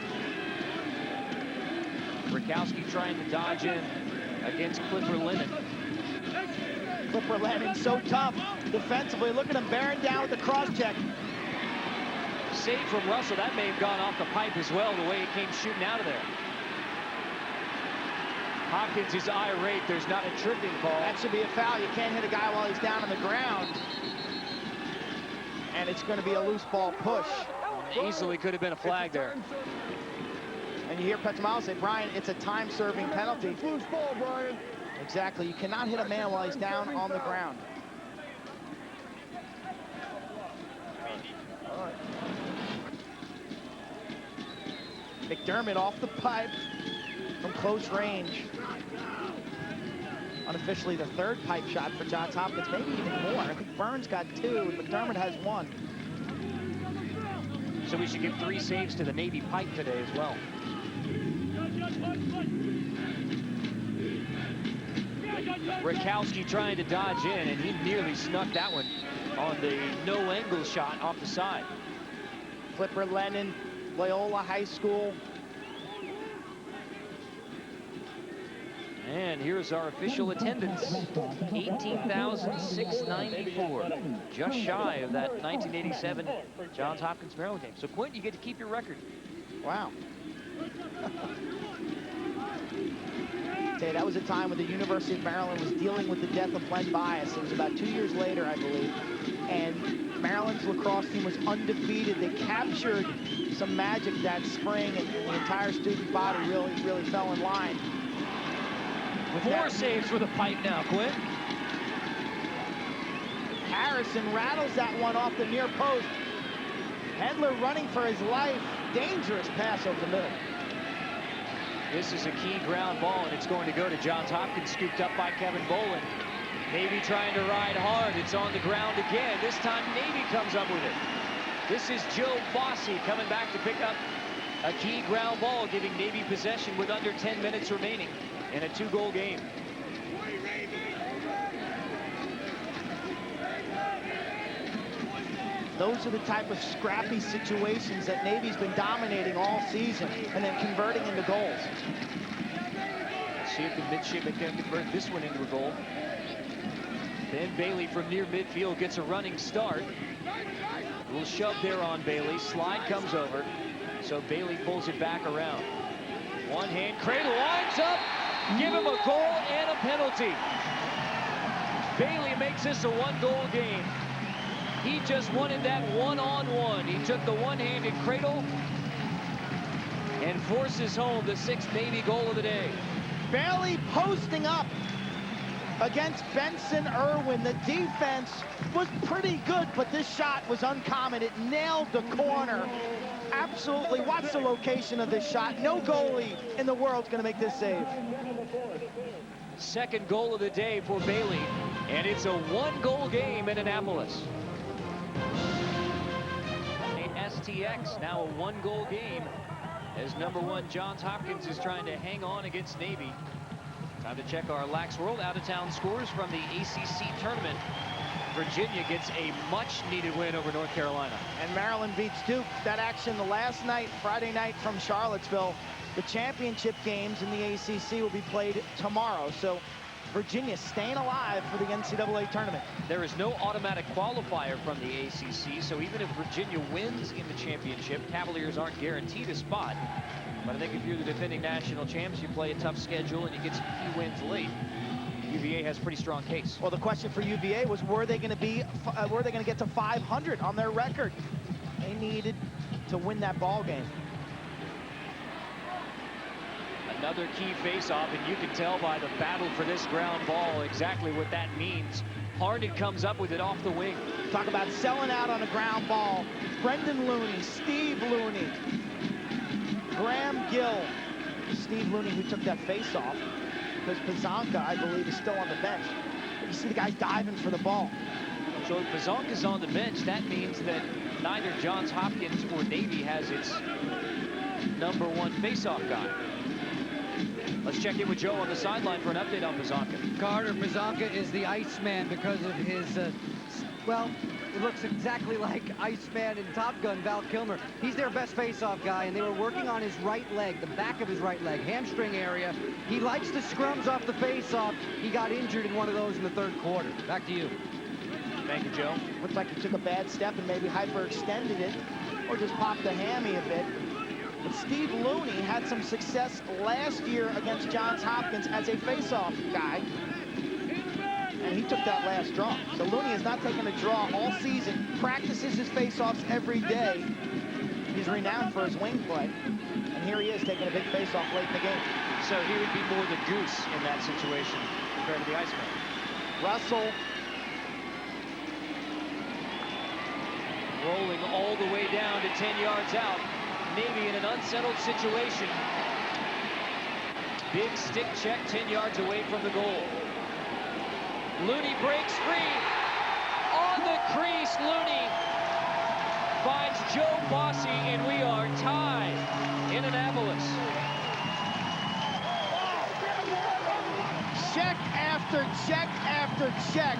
Rakowski trying to dodge in against Clipper Lennon. Clipper Lennon so tough defensively. Look at him bearing down with the cross check. Save from Russell. That may have gone off the pipe as well, the way it came shooting out of there. Hopkins is irate. There's not a tripping call. That should be a foul. You can't hit a guy while he's down on the ground. And it's going to be a loose ball push. Easily could have been a flag there. And you hear Petromalo say, Brian, it's a time-serving penalty. Loose ball, Brian. Exactly. You cannot hit a man while he's down on the ground. All right. McDermott off the pipe from close range. Unofficially the third pipe shot for Johns Hopkins, maybe even more. I think Burns got 2, and McDermott has 1. So we should give 3 saves to the Navy pipe today as well. Rakowski trying to dodge in, and he nearly snuck that one on the no-angle shot off the side. Clipper Lennon, Loyola High School. And here's our official attendance, 18,694, just shy of that 1987 Johns Hopkins Maryland game. So Quint, you get to keep your record. Wow. That was a time when the University of Maryland was dealing with the death of Len Bias. It was about 2 years later, I believe. And Maryland's lacrosse team was undefeated. They captured some magic that spring, and the entire student body really fell in line. 4 saves with a pipe now, Quint. Harrison rattles that one off the near post. Hedler running for his life. Dangerous pass over the middle. This is a key ground ball, and it's going to go to Johns Hopkins, scooped up by Kevin Boland. Navy trying to ride hard. It's on the ground again. This time Navy comes up with it. This is Joe Fossey coming back to pick up a key ground ball, giving Navy possession with under 10 minutes remaining in a 2-goal game. Those are the type of scrappy situations that Navy's been dominating all season and then converting into goals. Let's see if the midshipmen can convert this one into a goal. Ben Bailey from near midfield gets a running start. A little shove there on Bailey. Slide comes over. So Bailey pulls it back around. One hand, Cradle lines up. Give him a goal and a penalty. Bailey makes this a one-goal game. He just wanted that one-on-one. He took the one-handed Cradle and forces home the 6th Navy goal of the day. Bailey posting up against Benson Irwin. The defense was pretty good, but this shot was uncommon. It nailed the corner. Absolutely. Watch the location of this shot. No goalie in the world's going to make this save. 2nd goal of the day for Bailey, and it's a one-goal game in Annapolis. STX now a one-goal game as #1 Johns Hopkins is trying to hang on against Navy. Time to check our Lax World out-of-town scores from the ACC tournament. Virginia gets a much-needed win over North Carolina. And Maryland beats Duke. That action the last night, Friday night from Charlottesville. The championship games in the ACC will be played tomorrow. So Virginia staying alive for the NCAA tournament. There is no automatic qualifier from the ACC, so even if Virginia wins in the championship, Cavaliers aren't guaranteed a spot. But I think if you're the defending national champs, you play a tough schedule and you get some key wins late. UVA has a pretty strong case. Well, the question for UVA was, were they going to get to 500 on their record? They needed to win that ball game. Another key face-off, and you can tell by the battle for this ground ball exactly what that means. Harden comes up with it off the wing. Talk about selling out on a ground ball. Brendan Looney, Steve Looney, Graham Gill. Steve Looney, who took that face-off, because Pazanka, I believe, is still on the bench. But you see the guys diving for the ball. So if Pazanka's on the bench, that means that neither Johns Hopkins or Navy has its #1 face-off guy. Let's check in with Joe on the sideline for an update on Pazanka. Carter, Pazanka is the Iceman because of his, well, it looks exactly like Iceman in Top Gun, Val Kilmer. He's their best face-off guy, and they were working on his right leg, the back of his right leg, hamstring area. He likes the scrums off the face-off. He got injured in one of those in the 3rd quarter. Back to you. Thank you, Joe. Looks like he took a bad step and maybe hyperextended it, or just popped the hammy a bit. But Steve Looney had some success last year against Johns Hopkins as a face-off guy, and he took that last draw. So Looney has not taken a draw all season, practices his face-offs every day. He's renowned for his wing play, and here he is taking a big face-off late in the game. So he would be more the goose in that situation compared to the Iceman. Russell rolling all the way down to 10 yards out. Navy in an unsettled situation. Big stick check 10 yards away from the goal. Looney breaks free. On the crease, Looney finds Joe Bossy, and we are tied in Annapolis. Check after check after check.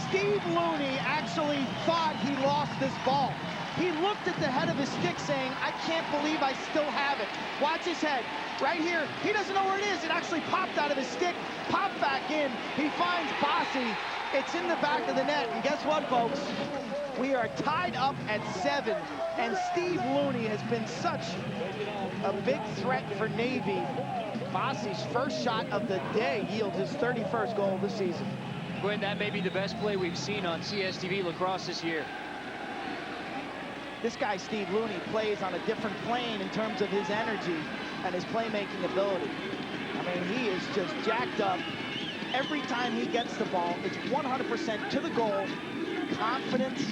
Steve Looney actually thought he lost this ball. He looked at the head of his stick saying, I can't believe I still have it. Watch his head. Right here, he doesn't know where it is. It actually popped out of his stick, popped back in. He finds Bossy. It's in the back of the net. And guess what, folks? We are tied up at 7. And Steve Looney has been such a big threat for Navy. Bossy's first shot of the day yields his 31st goal of the season. Gwen, that may be the best play we've seen on CSTV lacrosse this year. This guy, Steve Looney, plays on a different plane in terms of his energy and his playmaking ability. I mean, he is just jacked up. Every time he gets the ball, it's 100% to the goal, confidence.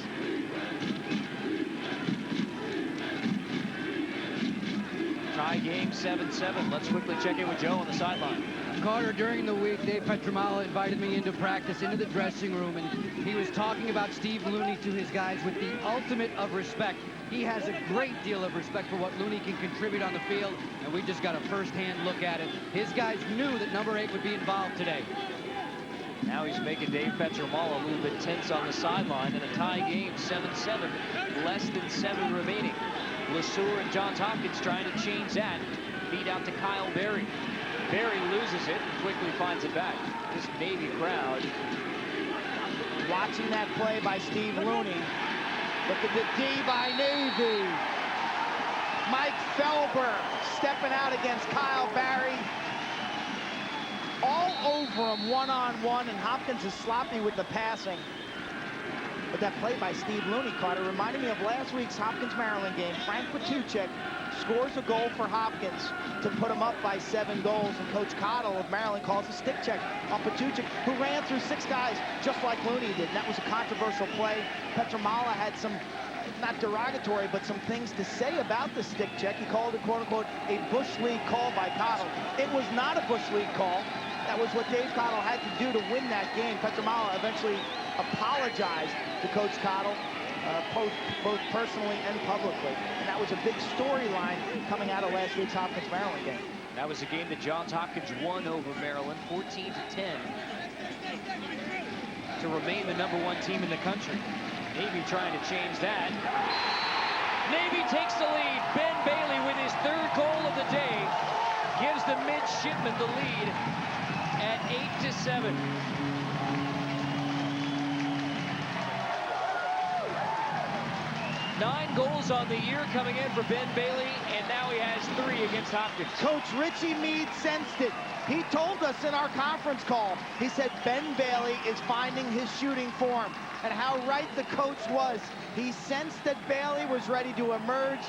Tie game 7-7. Let's quickly check in with Joe on the sideline. Carter, during the week, Dave Petramala invited me into practice, into the dressing room, and he was talking about Steve Looney to his guys with the ultimate of respect. He has a great deal of respect for what Looney can contribute on the field, and we just got a first-hand look at it. His guys knew that #8 would be involved today. Now he's making Dave Petromala a little bit tense on the sideline, and a tie game, 7-7, less than 7 remaining. LeSueur and Johns Hopkins trying to change that. Feed out to Kyle Berry. Berry loses it and quickly finds it back. This Navy crowd. Watching that play by Steve Looney. Look at the D by Navy. Mike Felber stepping out against Kyle Berry. All over him one-on-one, and Hopkins is sloppy with the passing. But that play by Steve Looney, Carter, reminded me of last week's Hopkins-Maryland game. Frank Patuchek scores a goal for Hopkins to put him up by 7 goals, and Coach Cottle of Maryland calls a stick check on Patuchek, who ran through 6 guys just like Looney did, and that was a controversial play. Petromala had some, not derogatory, but some things to say about the stick check. He called it, quote-unquote, a Bush League call by Cottle. It was not a Bush League call. That was what Dave Cottle had to do to win that game. Petromala eventually apologized to Coach Cottle, both personally and publicly. And that was a big storyline coming out of last week's Hopkins-Maryland game. That was a game that Johns Hopkins won over Maryland, 14-10, to remain the #1 team in the country. Navy trying to change that. Navy takes the lead. Ben Bailey with his 3rd goal of the day gives the midshipmen the lead at 8-7. Nine goals on the year coming in for Ben Bailey, and now he has 3 against Hopkins. Coach Richie Meade sensed it. He told us in our conference call, he said Ben Bailey is finding his shooting form, and how right the coach was. He sensed that Bailey was ready to emerge.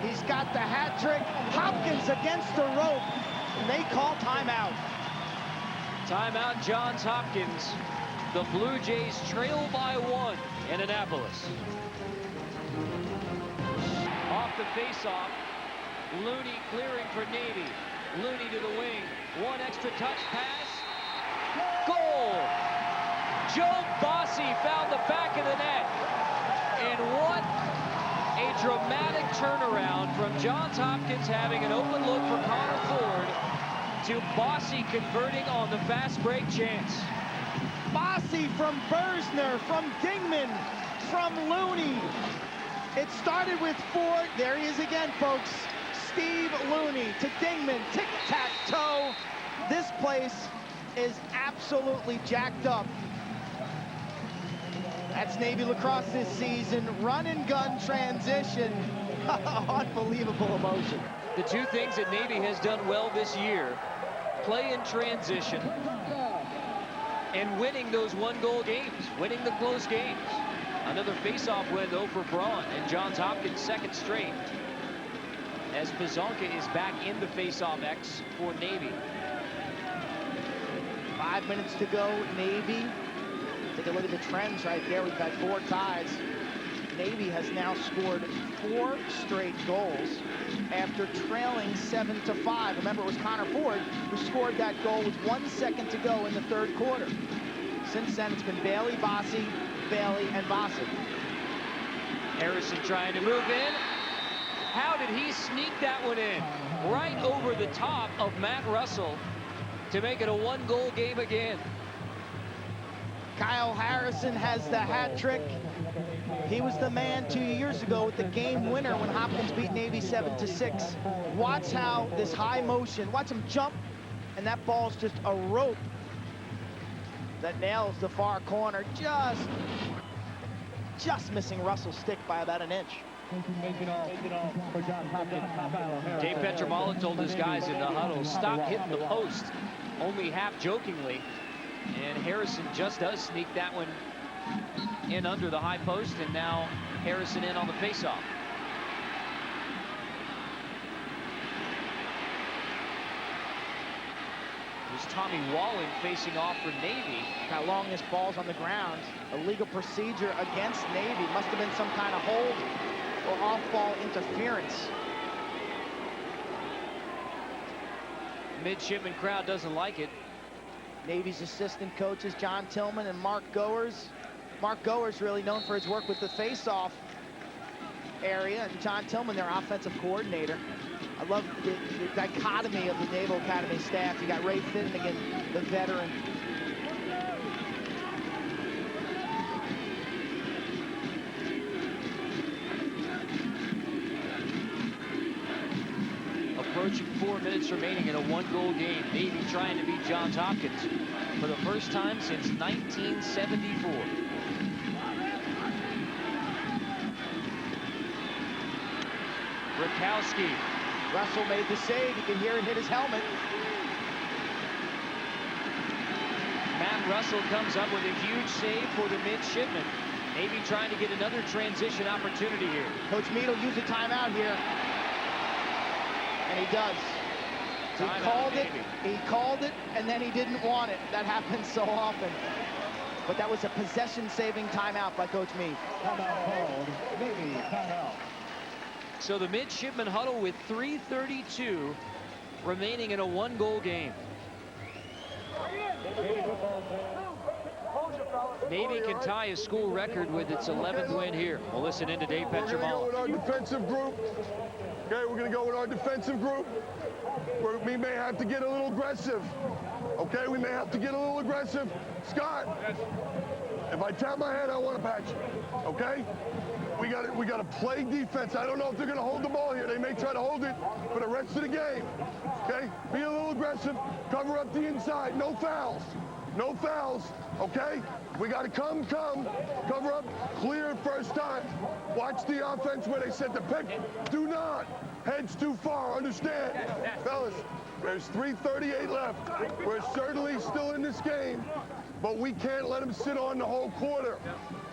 He's got the hat trick. Hopkins against the rope, and they call timeout. Timeout, Johns Hopkins. The Blue Jays trail by 1 in Annapolis. Off the face-off, Looney clearing for Navy. Looney to the wing. 1 extra touch pass. Goal! Joe Bossy found the back of the net. And what a dramatic turnaround from Johns Hopkins having an open look for Connor Ford to Bossy converting on the fast break chance. Bossy from Bersner, from Dingman, from Looney. It started with Ford. There he is again, folks. Steve Looney to Dingman. Tic-tac-toe. This place is absolutely jacked up. That's Navy lacrosse this season. Run and gun transition. Unbelievable emotion. The 2 things that Navy has done well this year, play in transition and winning those 1-goal games, winning the close games. Another face-off win, though, for Braun, and Johns Hopkins' 2nd straight, as Pazonka is back in the face-off X for Navy. 5 minutes to go, Navy. Take a look at the trends right there. We've got 4 ties. Navy has now scored 4 straight goals after trailing 7-5. Remember, it was Connor Ford who scored that goal with 1 second to go in the 3rd quarter. Since then, it's been Bailey, Bossy, Bailey, and Bossy. Harrison trying to move in. How did he sneak that one in? Right over the top of Matt Russell to make it a 1-goal game again. Kyle Harrison has the hat trick. He was the man 2 years ago with the game winner when Hopkins beat Navy 7-6. Watch how this high motion, watch him jump, and that ball's just a rope that nails the far corner, just missing Russell's stick by about an inch. Dave Petromala told his guys in the huddle, stop hitting the post, only half jokingly. And Harrison just does sneak that one in under the high post, and now Harrison in on the faceoff. There's Tommy Walling facing off for Navy. How long this ball's on the ground. A legal procedure against Navy. Must have been some kind of hold or off-ball interference. Midshipman crowd doesn't like it. Navy's assistant coaches, John Tillman and Mark Goers. Mark Goers really known for his work with the face-off area, and John Tillman, their offensive coordinator. I love the dichotomy of the Naval Academy staff. You got Ray Finnegan, the veteran. approaching 4 minutes remaining in a 1-goal game. Navy trying to beat Johns Hopkins for the first time since 1974. Rakowski. Russell made the save. You can hear it hit his helmet. Matt Russell comes up with a huge save for the midshipman. Navy trying to get another transition opportunity here. Coach Mead will use a timeout here. And he does. He called it, and then he didn't want it. That happens so often. But that was a possession-saving timeout by Coach Mead. Timeout called. Navy timeout. So the midshipman huddle with 3:32 remaining in a 1-goal game. Navy can tie a school record with its 11th win here. We'll listen in to Dave We're going to go with our defensive group. Okay, we're going to go with our defensive group. We may have to get a little aggressive. Okay, we may have to get a little aggressive. Scott, if I tap my head, I want to patch it. Okay? We got to play defense. I don't know if they're going to hold the ball here. They may try to hold it for the rest of the game. Okay? Be a little aggressive. Cover up the inside. No fouls. No fouls. Okay? We got to come, cover up, clear first time. Watch the offense where they set the pick. Do not. Heads too far. Understand? Fellas, there's 3:38 left. We're certainly still in this game, but we can't let them sit on the whole quarter.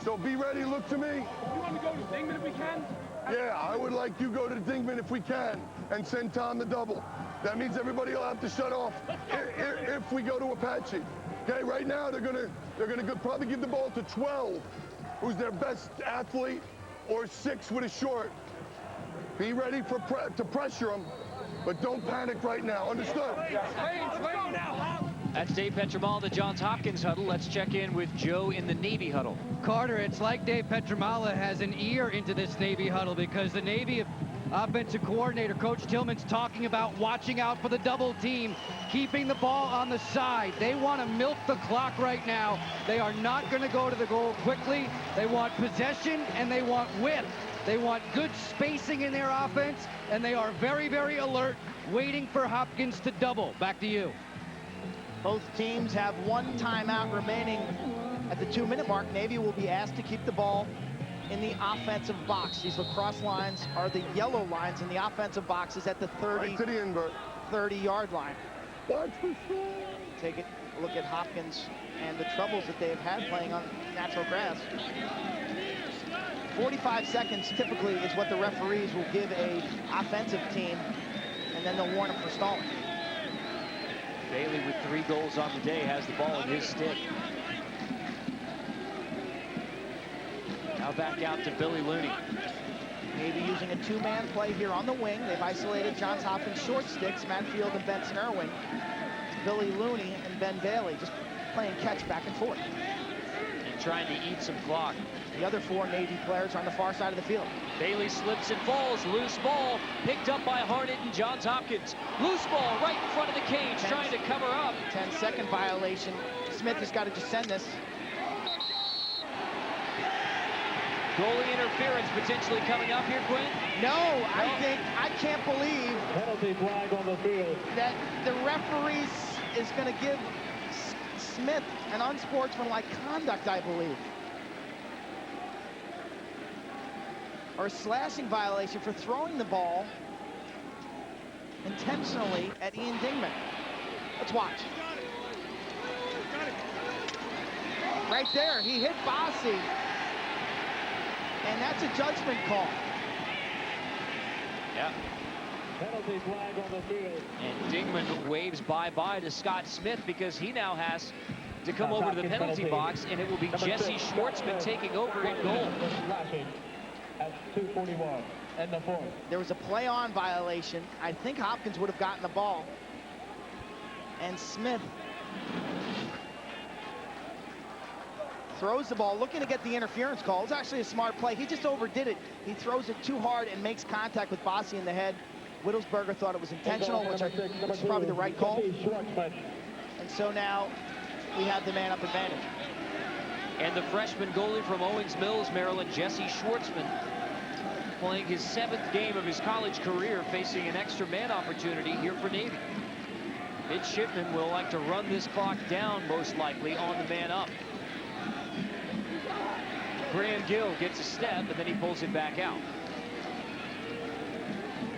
So be ready. Look to me. You want to go to Dingman if we can? Yeah, I would like you to go to Dingman if we can and send Tom the double. That means everybody will have to shut off if we go to Apache. Okay, right now they're gonna probably give the ball to 12, who's their best athlete, or 6 with a short. Be ready to pressure them, but don't panic right now. Understood? That's Dave Petramala, the Johns Hopkins huddle. Let's check in with Joe in the Navy huddle. Carter, it's like Dave Petramala has an ear into this Navy huddle, because the Navy offensive coordinator, Coach Tillman's talking about watching out for the double team, keeping the ball on the side. They want to milk the clock right now. They are not going to go to the goal quickly. They want possession, and they want width. They want good spacing in their offense, and they are very, very alert, waiting for Hopkins to double. Back to you. Both teams have 1 timeout remaining at the 2-minute mark. Navy will be asked to keep the ball in the offensive box. These lacrosse lines are the yellow lines, and the offensive box is at the 30-yard line. Take a look at Hopkins and the troubles that they've had playing on natural grass. 45 seconds typically is what the referees will give a offensive team, and then they'll warn them for stalling. Bailey, with 3 goals on the day, has the ball in his stick. Now back out to Billy Looney. Maybe using a 2-man play here on the wing. They've isolated Johns Hopkins short sticks, Matt Field and Benson Irwin. Billy Looney and Ben Bailey just playing catch back and forth. And trying to eat some clock. The other 4 Navy players are on the far side of the field. Bailey slips and falls. Loose ball picked up by Harnett and Johns Hopkins. Loose ball right in front of the cage, trying to cover up. 10-second violation. Smith has got to just send this. Goalie interference potentially coming up here, Quinn? No, I can't believe Penalty flag on the field. that the referee is going to give Smith an unsportsmanlike conduct, I believe. Or a slashing violation for throwing the ball intentionally at Ian Dingman. Let's watch. Right there, he hit Bossy. And that's a judgment call. Yeah. Penalty flag on the field. And Dingman waves bye-bye to Scott Smith, because he now has to come over to the penalty box, and it will be Jesse Schwartzman taking over in goal. At 2:41 and the 4th. There was a play-on violation. I think Hopkins would have gotten the ball. And Smith throws the ball, looking to get the interference call. It's actually a smart play. He just overdid it. He throws it too hard and makes contact with Bossy in the head. Whittlesberger thought it was intentional, which is probably the right call. And so now we have the man-up advantage. And the freshman goalie from Owings Mills, Maryland, Jesse Schwartzman, playing his 7th game of his college career, facing an extra man opportunity here for Navy. Midshipman will like to run this clock down, most likely, on the man up. Graham Gill gets a step, and then he pulls it back out.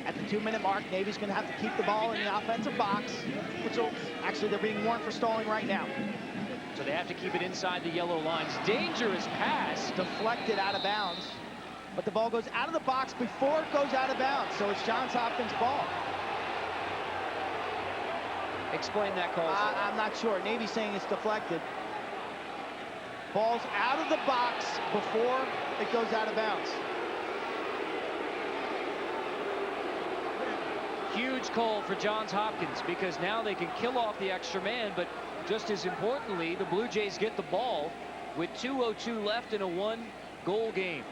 At the 2-minute mark, Navy's going to have to keep the ball in the offensive box, which will, actually, they're being warned for stalling right now. So they have to keep it inside the yellow lines. Dangerous pass. Deflected out of bounds, but the ball goes out of the box before it goes out of bounds, so it's Johns Hopkins' ball. Explain that call. I'm not sure. Navy's saying it's deflected. Ball's out of the box before it goes out of bounds. Huge call for Johns Hopkins, because now they can kill off the extra man, but just as importantly, the Blue Jays get the ball with 2:02 left in a 1-goal game.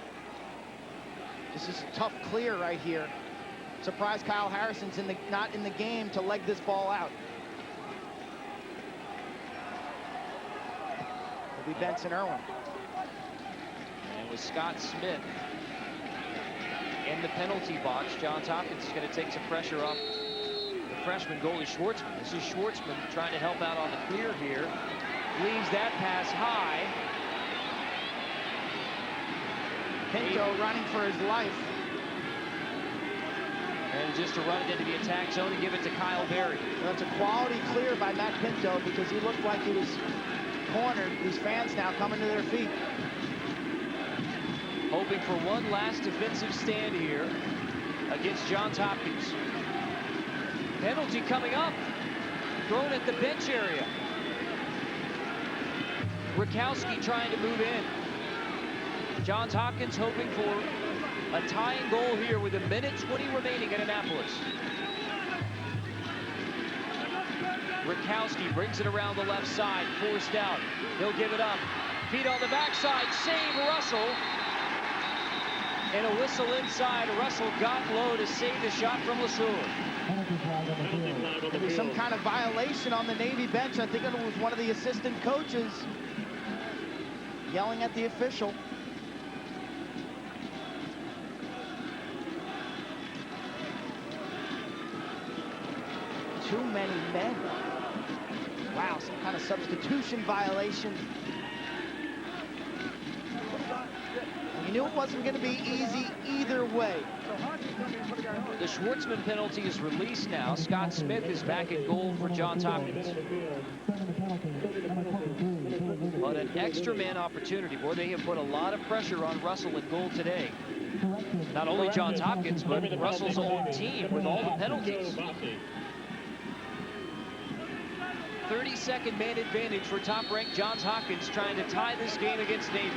This is a tough clear right here. Surprised Kyle Harrison's not in the game to leg this ball out. It'll be Benson Irwin. And with Scott Smith in the penalty box, Johns Hopkins is going to take some pressure off the freshman goalie Schwartzman. This is Schwartzman trying to help out on the clear here. Leaves that pass high. Pinto running for his life. And just to run it into the attack zone and give it to Kyle Berry. So that's a quality clear by Matt Pinto, because he looked like he was cornered. These fans now coming to their feet. Hoping for one last defensive stand here against Johns Hopkins. Penalty coming up. Thrown at the bench area. Rakowski trying to move in. Johns Hopkins hoping for a tying goal here with 1:20 remaining at Annapolis. Rakowski brings it around the left side, forced out. He'll give it up. Feet on the backside, save Russell. And a whistle inside. Russell got low to save the shot from LeSueur. Maybe some kind of violation on the Navy bench. I think it was one of the assistant coaches yelling at the official. Too many men. Wow, some kind of substitution violation. You knew it wasn't going to be easy either way. The Schwartzman penalty is released now. Scott Smith is back at goal for Johns Hopkins. But an extra man opportunity. Boy, they have put a lot of pressure on Russell at goal today. Not only Johns Hopkins, but Russell's own team with all the penalties. 30-second man advantage for top-ranked Johns Hopkins, trying to tie this game against Navy.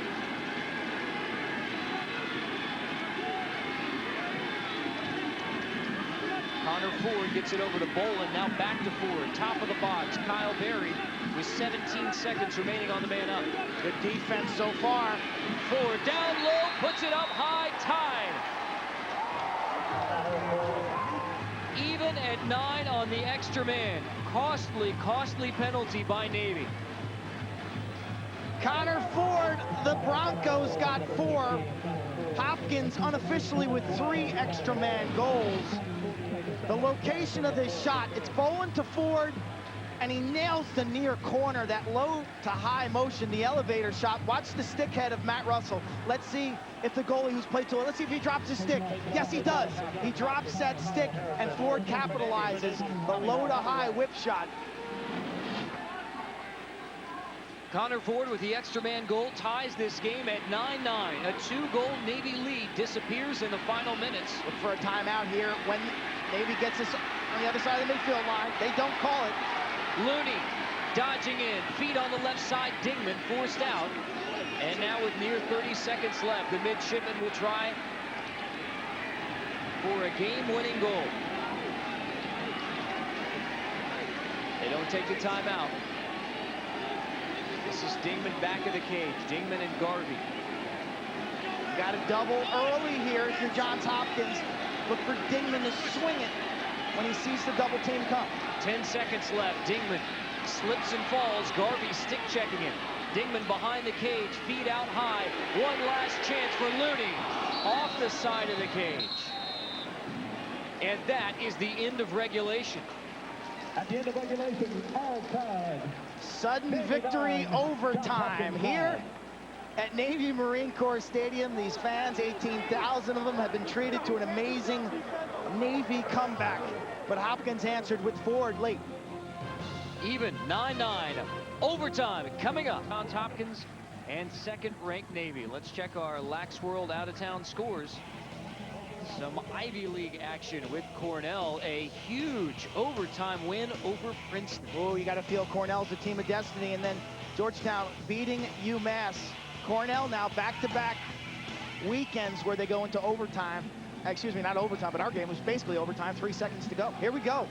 Connor Ford gets it over to Bolin, now back to Ford, top of the box. Kyle Berry with 17 seconds remaining on the man up. Good defense so far. Ford down low, puts it up high, tied. Even at 9 on the extra man. Costly penalty by Navy. Connor Ford, the Broncos got 4. Hopkins unofficially with 3 extra man goals. The location of this shot, it's Bolin to Ford, and he nails the near corner, that low to high motion, the elevator shot. Watch the stick head of Matt Russell. Let's see if the goalie who's played to it, let's see if he drops his stick. Yes, he does. He drops that stick, and Ford capitalizes the low to high whip shot. Connor Ford with the extra man goal ties this game at 9-9. A 2-goal Navy lead disappears in the final minutes. Look for a timeout here when Navy gets us on the other side of the midfield line. They don't call it. Looney dodging in, feet on the left side, Dingman forced out. And now with near 30 seconds left, the midshipman will try for a game-winning goal. They don't take the timeout. This is Dingman back of the cage. Dingman and Garvey. Got a double early here if you're Johns Hopkins. Look for Dingman to swing it when he sees the double team come. 10 seconds left. Dingman slips and falls. Garvey stick checking it. Dingman behind the cage, feet out high. One last chance for Looney. off the side of the cage. And that is the end of regulation. At the end of regulation, all time. Sudden victory overtime here at Navy Marine Corps Stadium. These fans, 18,000 of them, have been treated to an amazing Navy comeback. But Hopkins answered with Ford late. Even 9-9. Overtime coming up. Johns Hopkins and second-ranked Navy. Let's check our Lax World out-of-town scores. Some Ivy League action with Cornell. A huge overtime win over Princeton. Oh, you got to feel Cornell's a team of destiny. And then Georgetown beating UMass. Cornell now back-to-back weekends where they go into overtime. Excuse me, not overtime, but our game was basically overtime. 3 seconds to go. Here we go.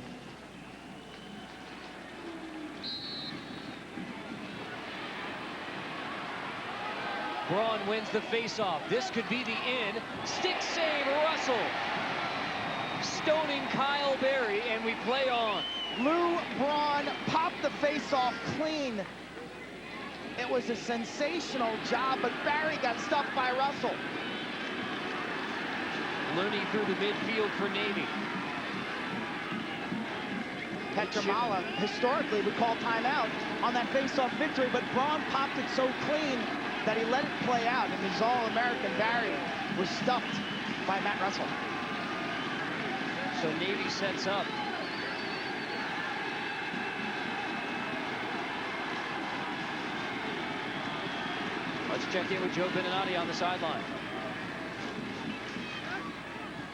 Braun wins the faceoff. This could be the end. Stick save, Russell. Stoning Kyle Berry, and we play on. Lou Braun popped the faceoff clean. It was a sensational job, but Barry got stuffed by Russell. Looney through the midfield for Navy. Petramala historically would call timeout on that faceoff victory, but Braun popped it so clean that he let it play out, and his All-American Barry was stuffed by Matt Russell. So Navy sets up. Let's check in with Joe Beninati on the sideline.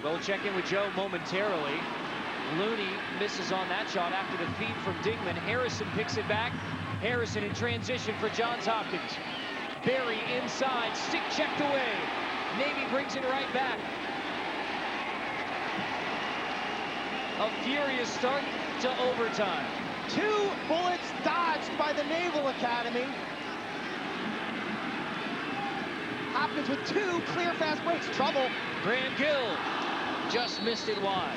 We'll check in with Joe momentarily. Looney misses on that shot after the feed from Dingman. Harrison picks it back. Harrison in transition for Johns Hopkins. Berry inside, stick checked away. Navy brings it right back. A furious start to overtime. 2 bullets dodged by the Naval Academy. Hopkins with 2 clear fast breaks. Trouble. Grant Gill just missed it wide.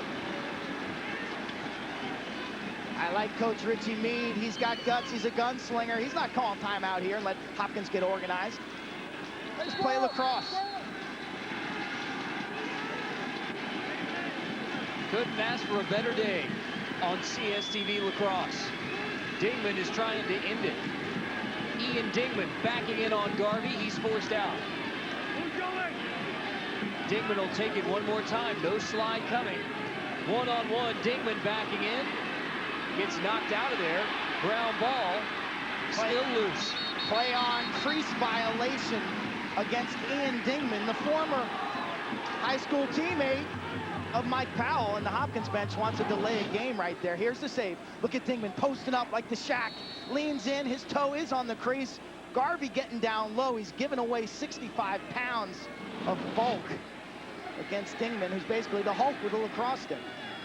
I like Coach Richie Meade. He's got guts. He's a gunslinger. He's not calling timeout here and let Hopkins get organized. Let's play lacrosse. Couldn't ask for a better day on CSTV lacrosse. Dingman is trying to end it. Ian Dingman backing in on Garvey. He's forced out. Dingman will take it one more time. No slide coming. One-on-one. Dingman backing in. Gets knocked out of there. Ground ball. Still loose. Play on crease violation against Ian Dingman, the former high school teammate of Mike Powell, and the Hopkins bench wants to delay a game right there. Here's the save. Look at Dingman posting up like the Shaq. Leans in. His toe is on the crease. Garvey getting down low. He's giving away 65 pounds of bulk against Dingman, who's basically the Hulk with a lacrosse stick.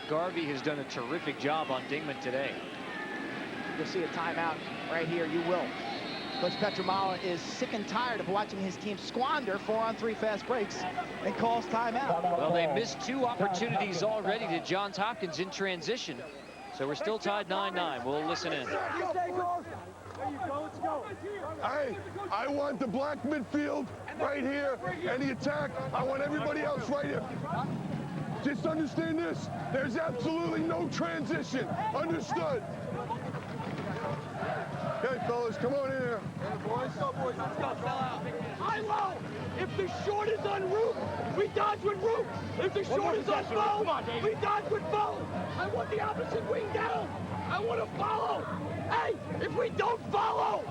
Garvey has done a terrific job on Dingman today. You'll see a timeout right here. You will. Coach Petramala is sick and tired of watching his team squander 4-on-3 fast breaks and calls timeout. Well, they missed 2 opportunities already to Johns Hopkins in transition. So we're still tied 9-9. We'll listen in. Hey, I want the black midfield right here, and the attack. I want everybody else right here. Just understand this. There's absolutely no transition. Understood? Okay, fellas, come on in here. Boys, let's go, sell out. High low. If the short is on Roop, we dodge with Roop. If the short is on Bow, we dodge with Bow. I want the opposite wing down. I want to follow. Hey, if we don't follow,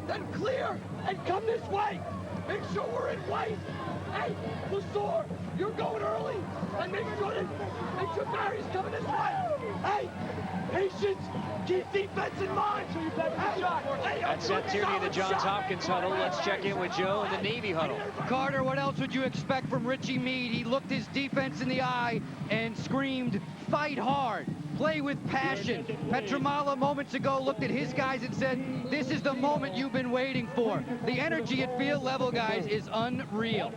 then clear and come this way. Make sure we're in white. Hey, Lasour, you're going early. And make sure Barry's coming this way. Hey, patience. Keep defense in mind. That's Seth Tierney in the Johns Hopkins huddle. Let's check in with Joe in the Navy huddle. Carter, what else would you expect from Richie Meade? He looked his defense in the eye and screamed, fight hard, play with passion. Petramala moments ago looked at his guys and said, this is the moment you've been waiting for. The energy at field level, guys, is unreal.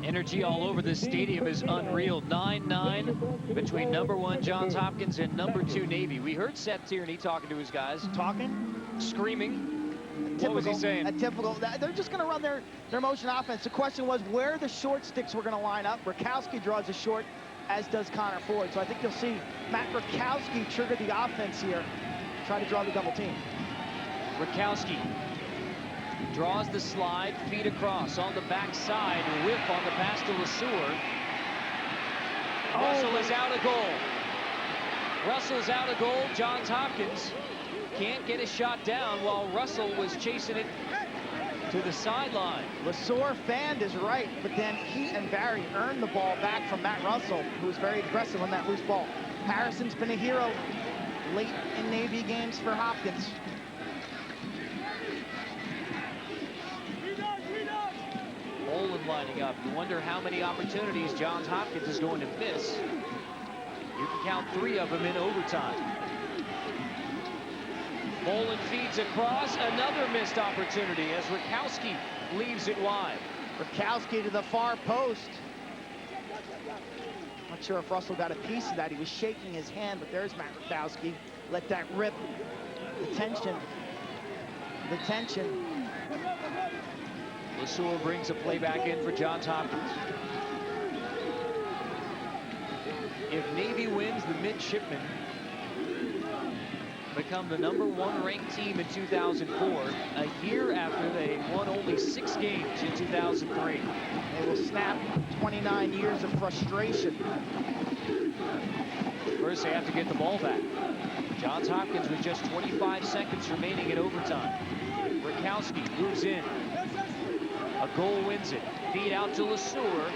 Energy all over this stadium is unreal. 9-9 between #1 Johns Hopkins and #2 Navy. We heard Seth Tierney talking to his guys. Talking? Screaming. What was he saying? They're just going to run their motion offense. The question was where the short sticks were going to line up. Rakowski draws a short, as does Connor Ford. So I think you'll see Matt Rakowski trigger the offense here, try to draw the double team. Rakowski draws the slide, feet across on the backside, whip on the pass to LeSueur. Russell is out of goal. Russell's out of goal. Johns Hopkins can't get a shot down while Russell was chasing it to the sideline. LeSueur fanned his right, but then he and Barry earned the ball back from Matt Russell, who was very aggressive on that loose ball. Harrison's been a hero late in Navy games for Hopkins. Olin lining up. You wonder how many opportunities Johns Hopkins is going to miss. You can count 3 of them in overtime. Olin feeds across, another missed opportunity as Rakowski leaves it wide. Rakowski to the far post. Not sure if Russell got a piece of that. He was shaking his hand, but there's Matt Rakowski. Let that rip. The tension. The tension. LeSueur brings a play back in for Johns Hopkins. If Navy wins, the midshipmen become the #1 ranked team in 2004, a year after they won only 6 games in 2003. They will snap 29 years of frustration. First, they have to get the ball back. Johns Hopkins with just 25 seconds remaining in overtime. Rakowski moves in. A goal wins it. Feed out to LeSueur.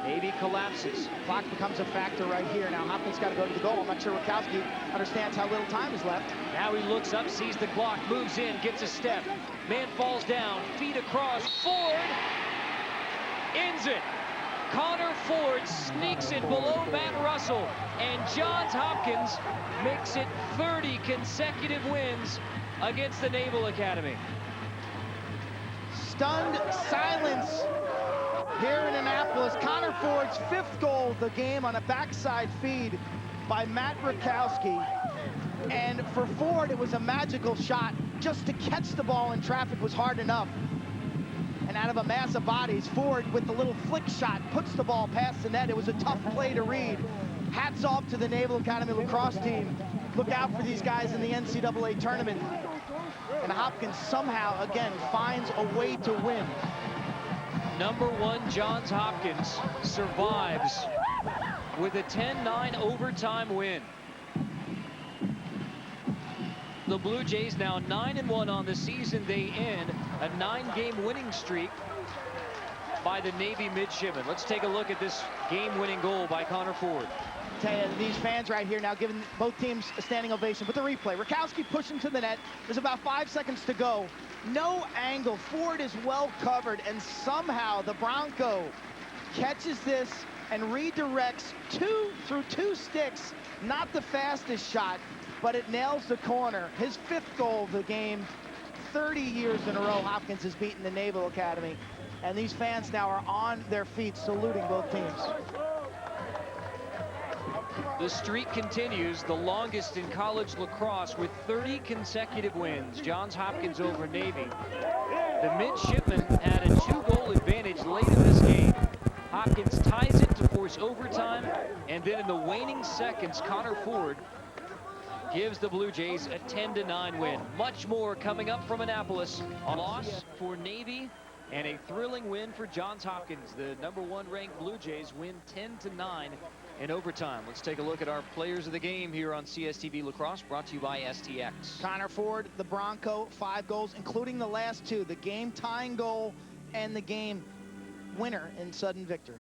Navy collapses. Clock becomes a factor right here. Now Hopkins got to go to the goal. I'm not sure Rakowski understands how little time is left. Now he looks up, sees the clock, moves in, gets a step. Man falls down, feet across. Ford ends it. Connor Ford sneaks it below Matt Russell, and Johns Hopkins makes it 30 consecutive wins against the Naval Academy. Stunned silence here in Annapolis. Connor Ford's 5th goal of the game on a backside feed by Matt Rakowski. And for Ford, it was a magical shot. Just to catch the ball in traffic was hard enough. And out of a mass of bodies, Ford, with the little flick shot, puts the ball past the net. It was a tough play to read. Hats off to the Naval Academy lacrosse team. Look out for these guys in the NCAA tournament. And Hopkins somehow, again, finds a way to win. #1 Johns Hopkins survives with a 10-9 overtime win. The Blue Jays now 9-1 on the season. They end a 9-game winning streak by the Navy midshipmen. Let's take a look at this game-winning goal by Connor Ford. Tell you, these fans right here now giving both teams a standing ovation. But the replay, Rakowski pushing to the net. There's about 5 seconds to go. No angle. Ford is well covered, and somehow the Bronco catches this and redirects through two sticks. Not the fastest shot, but it nails the corner. His 5th goal of the game. 30 years in a row, Hopkins has beaten the Naval Academy. And these fans now are on their feet saluting both teams. The streak continues, the longest in college lacrosse with 30 consecutive wins. Johns Hopkins over Navy. The midshipmen had a 2-goal advantage late in this game. Hopkins ties it to force overtime, and then in the waning seconds, Connor Ford gives the Blue Jays a 10-9 win. Much more coming up from Annapolis. A loss for Navy and a thrilling win for Johns Hopkins. The #1 ranked Blue Jays win 10-9 in overtime. Let's take a look at our players of the game here on CSTV Lacrosse, brought to you by STX. Connor Ford, the Bronco, 5 goals, including the last 2, the game-tying goal and the game winner in sudden victory.